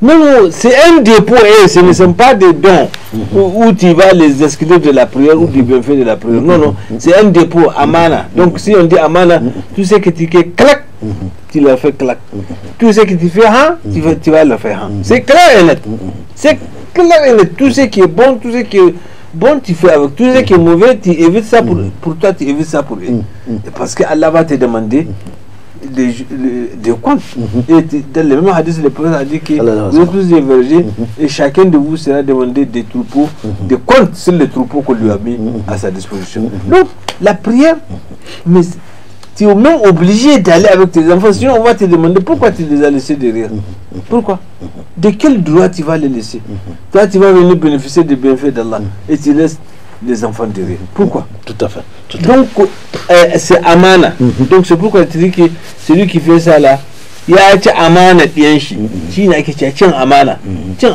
Non, non, c'est un dépôt et ce ne sont pas des dons où tu vas les inscrire de la prière ou du bienfait de la prière. Non, non, c'est un dépôt, amana. Donc si on dit amana, tout ce que tu fais clac, tu le fais clac. Tout ce que tu fais hein, tu vas le faire hein. C'est clair et net. C'est clair et net. Tout ce qui est bon, tout ce qui est bon tu fais avec tout ce qui est mauvais, tu évites ça pour toi, tu évites ça pour eux. Et parce que Allah va te demander des comptes. Et dans le même hadith, le prophète a dit que vous êtes tous des bergers et chacun de vous sera demandé des troupeaux, des comptes sur les troupeaux qu'on lui a mis à sa disposition. Donc, la prière, mais tu es même obligé d'aller avec tes enfants, sinon on va te demander pourquoi tu les as laissés derrière. Pourquoi? De quel droit tu vas les laisser? Toi, tu vas venir bénéficier des bienfaits d'Allah et tu laisses les enfants derrière. Pourquoi? Tout à fait. Donc, c'est amana. Donc, c'est pourquoi tu dis que celui qui fait ça là, il y a un amana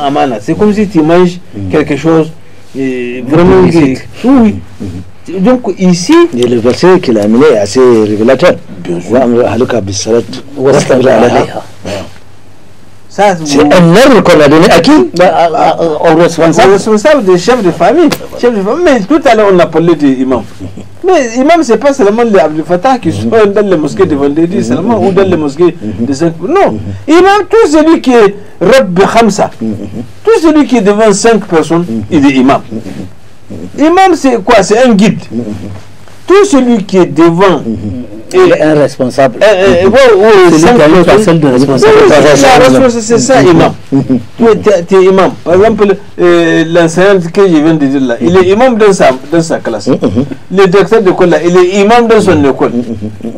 amana. C'est comme si tu manges quelque chose vraiment. Oui. Donc ici, et le verset qu'il a amené est assez révélateur. Ça, c'est un ordre qu'on a donné à qui? Au responsable des chefs de famille. Mais tout à l'heure on a parlé d'imam. Mais imam, c'est pas seulement les Abdel Fattah qui sont dans les mosquées de vendredi seulement ou dans les mosquées de 5. Non, imam, tout celui qui est Rabbi Khamsa, tout celui qui est devant 5 personnes, il est imam. Imam, c'est quoi? C'est un guide. Tout celui qui est devant est un responsable. C'est ça, imam. Tu es imam. Par exemple, l'enseignant que je viens de dire là, il est imam dans sa classe. Le directeur d'école là, il est imam dans son école.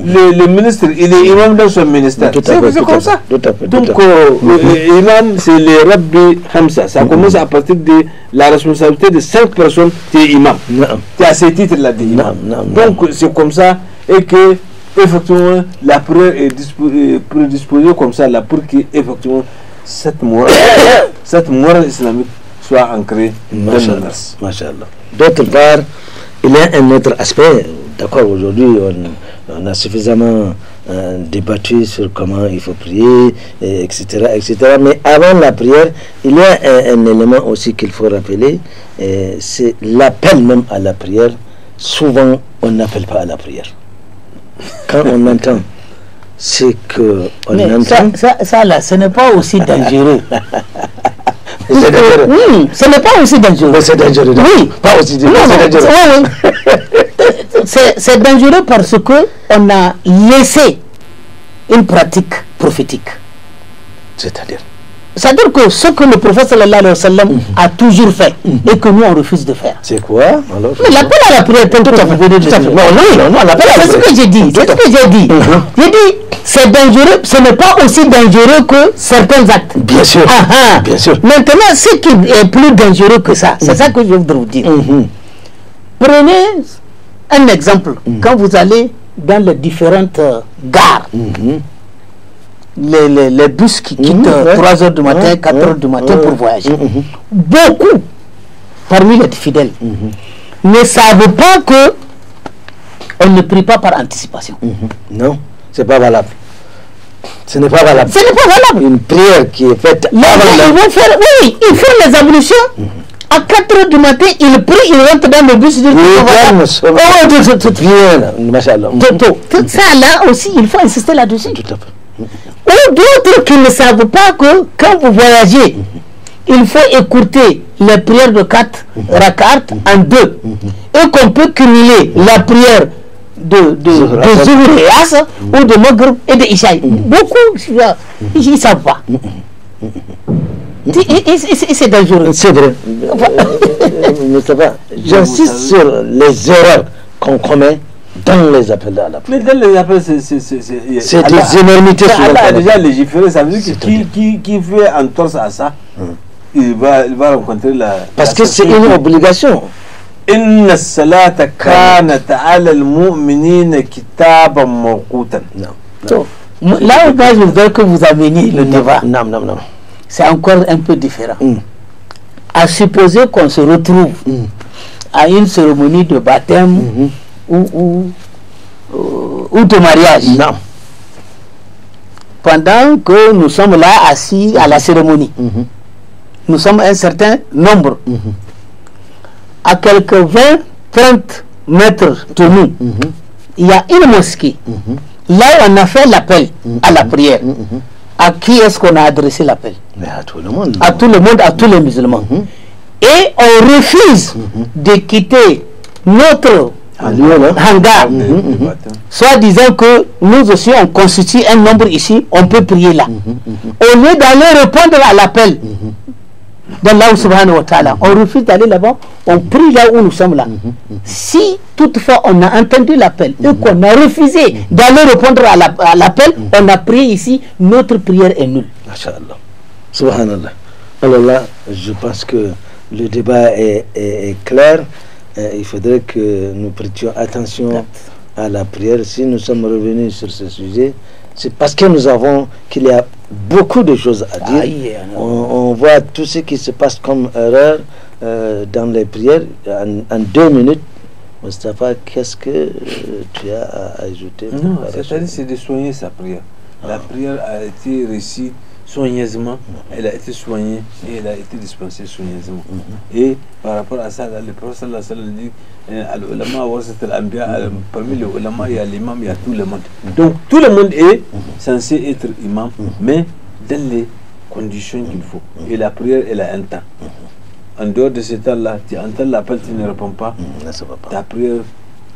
Le ministre, il est imam dans son ministère. C'est comme ça. Donc, imam, c'est le Rabbi Khamsa. Ça commence à partir de la responsabilité de 5 personnes. Tu es imam. Tu as ces titres là d'imam. Donc, c'est comme ça. Et que effectivement la prière est prédisposée comme ça là pour que effectivement cette morale islamique soit ancrée dans le nas. Machallah. D'autre part, il y a un autre aspect. D'accord, aujourd'hui on a suffisamment débattu sur comment il faut prier, etc., etc. Mais avant la prière, il y a un élément aussi qu'il faut rappeler, c'est l'appel même à la prière. Souvent on n'appelle pas à la prière. Quand on entend ce que on entend, ça là, ce n'est pas aussi dangereux. C'est dangereux. Oui, ce n'est pas aussi dangereux. C'est dangereux. Oui, pas aussi dangereux. C'est dangereux parce que on a laissé une pratique prophétique. C'est-à-dire que ce que le prophète sallallahu alayhi wa sallam a toujours fait et que nous on refuse de faire. C'est quoi alors? Mais l'appel à la prière, tout à fait. Non, c'est ce que j'ai dit. C'est ce que j'ai dit. J'ai dit, c'est dangereux, ce n'est pas aussi dangereux que certains actes. Bien sûr. Bien sûr. Maintenant, ce qui est plus dangereux que ça, c'est ça que je voudrais vous dire. Prenez un exemple. Quand vous allez dans les différentes gares, les bus qui quittent 3 h du matin, 4 h du matin pour voyager. Beaucoup parmi les fidèles ne savent pas que on ne prie pas par anticipation. Non, c'est pas valable. Ce n'est pas valable. Ce n'est pas valable. Une prière qui est faite avant ils vont faire, oui, ils font les ablutions. À 4 h du matin, ils prient, ils rentrent dans le bus. Ça là aussi, il faut insister là-dessus. Tout à fait. Ou d'autres qui ne savent pas que quand vous voyagez, il faut écouter les prières de 4 rak'at en 2 et qu'on peut cumuler la prière de Zuhur et Asr ou de Maghrib et de Isha. Beaucoup, ils ne savent pas. Et c'est dangereux. C'est vrai. J'insiste sur les erreurs qu'on commet dans les appels à la prière. Mais dans les appels, c'est des énormités. Allah a déjà légiféré, ça veut dire que qui fait entorse à ça, il va rencontrer la... Parce que c'est une obligation. Inna salata kanat ala al-mu'minina kitaban mawqutan. Là où je voudrais que vous ameniez le débat, c'est encore un peu différent. À supposer qu'on se retrouve à une cérémonie de baptême ou de mariage. Non. Pendant que nous sommes là assis à la cérémonie, nous sommes un certain nombre. À quelques 20-30 mètres de nous, il y a une mosquée. Là où on a fait l'appel à la prière. À qui est-ce qu'on a adressé l'appel? À tout le monde. À tout le monde, à tous les musulmans. et on refuse de quitter notre hangar, soit disant que nous aussi on constitue un nombre ici, on peut prier là. Au lieu d'aller répondre à l'appel d'Allah subhanahu wa ta'ala, on refuse d'aller là-bas, on prie là où nous sommes là. Si toutefois on a entendu l'appel et qu'on a refusé d'aller répondre à l'appel, on a prié ici, notre prière est nulle. Masha'Allah. Subhanallah. Alors là, je pense que le débat est clair. Il faudrait que nous prêtions attention à la prière. Si nous sommes revenus sur ce sujet, c'est parce que nous avons qu'il y a beaucoup de choses à dire. On voit tout ce qui se passe comme erreur dans les prières en 2 minutes. Moustapha, qu'est-ce que tu as à ajouter? Non, c'est-à-dire c'est de soigner sa prière. La prière a été récite soigneusement, elle a été soignée et elle a été dispensée soigneusement. Et par rapport à ça, le prophète sallallahu alayhi wa sallam dit parmi les ulama, il y a l'imam, il y a tout le monde. Donc tout le monde est censé être imam, mais dans les conditions qu'il faut. Et la prière, elle a un temps. En dehors de ce temps-là, tu entends l'appel, tu ne réponds pas, ta prière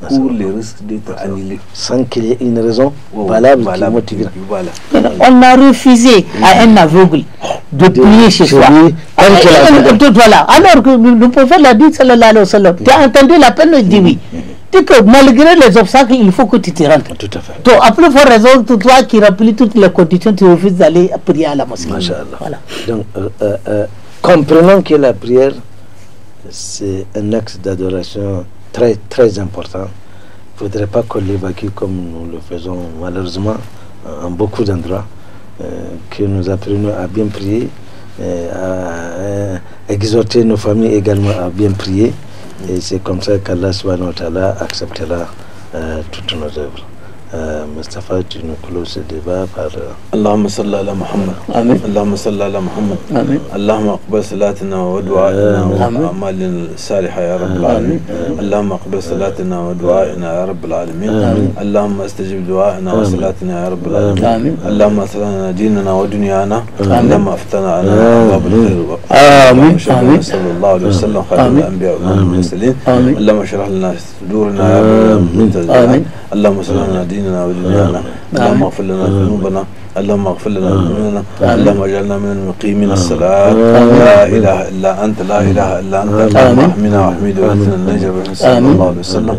court les risques d'être annulée. Sans qu'il y ait une raison valable qui motive. Voilà. On a refusé à un aveugle de prier chez soi. Voilà. Alors que le prophète l'a dit, sallallahu alayhi wa sallam, tu as entendu l'appel, il dit oui. Tu dis que malgré les obstacles, il faut que tu te rentres. Tout à fait. Donc, à plus forte raison, toi qui remplis toutes les conditions, tu refuses d'aller prier à la mosquée. Voilà. Donc, comprenons que la prière, c'est un axe d'adoration très, très important. Il ne faudrait pas qu'on l'évacue comme nous le faisons malheureusement en beaucoup d'endroits. Que nous apprenions à bien prier, à exhorter nos familles également à bien prier. Et c'est comme ça qu'Allah subhanahu wa ta'ala acceptera toutes nos œuvres. Mustafa, tu nous closes ce débat par Allahumma salli ala Muhammad. Amen. Allahumma salli ala Muhammad. Amen. Allahumma aqbal salatana wa du'a'ina wa a'malina salihah ya rabbal alamin. Allahumma aqbal salatana wa du'a'ina ya rabbal alamin. Allahumma astajib du'a'ina wa salatina ya rabbal alamin. Allahumma aslana dinana wa dunyana. Allahumma aftana ala babul khair. Amin. Sallallahu alayhi wa sallam khairul anbiya wal mursalin. Allahumma shrah lana sudurana ya rabbal alamin. اللهم صل على ديننا ودنيانا اللهم اغفر لنا ذنوبنا اللهم اغفر لنا ذنوبنا اللهم اجعلنا من المقيمين الصلاة لا اله الا انت لا اله الا انت احمنا واحمد ولتنا النجر صلى الله عليه وسلم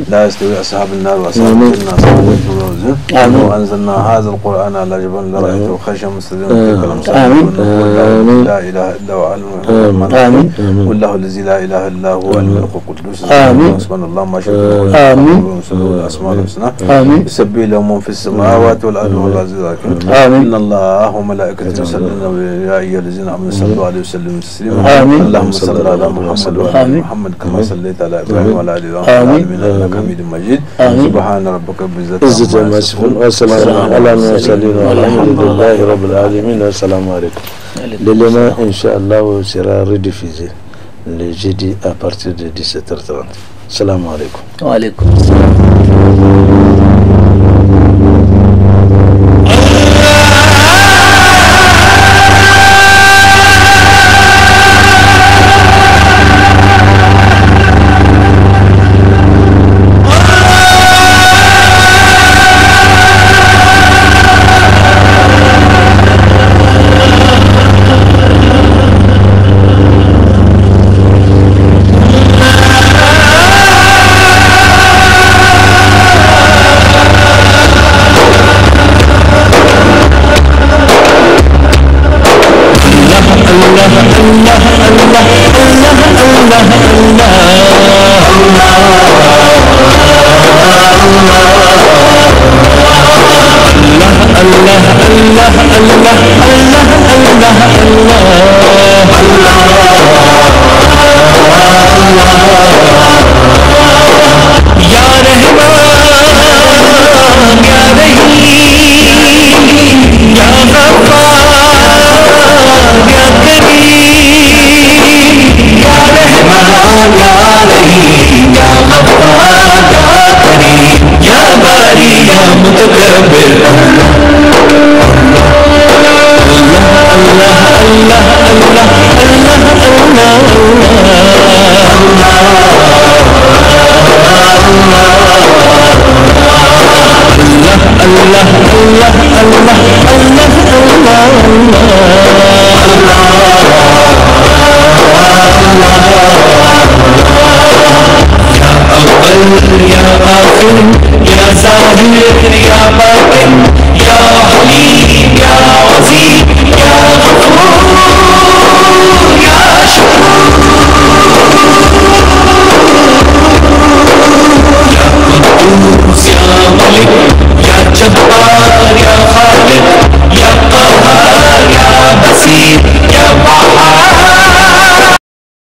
لا يستوي اصحاب النار واصحاب الجنة اصحاب وانزلنا هذا القرآن على جبل لرأيته خشيا مستديما لا اله الا هو علم الرحمن والله الذي لا اله الا هو الملك القدوس سبحان الله ما شاء الله الاسماء الحسنى يسبح له من في السماوات والارض والعزيز الحكيم إن الله وملائكته يصلون يا أيها الذين آمنوا صلوا عليه وسلموا تسليما اللهم صل على محمد وعلى آل محمد كما صليت على إبراهيم وعلى آل إبراهيم إنك حميد مجيد سبحان ربك رب العزة عما يصفون وسلام على المرسلين والحمد لله رب العالمين والسلام عليكم. L'élément, Inch'Allah, sera rediffusé le jeudi à partir de 17h30. Salam alaikum. Wa alaikum salam. Allah الله الله الله الله الله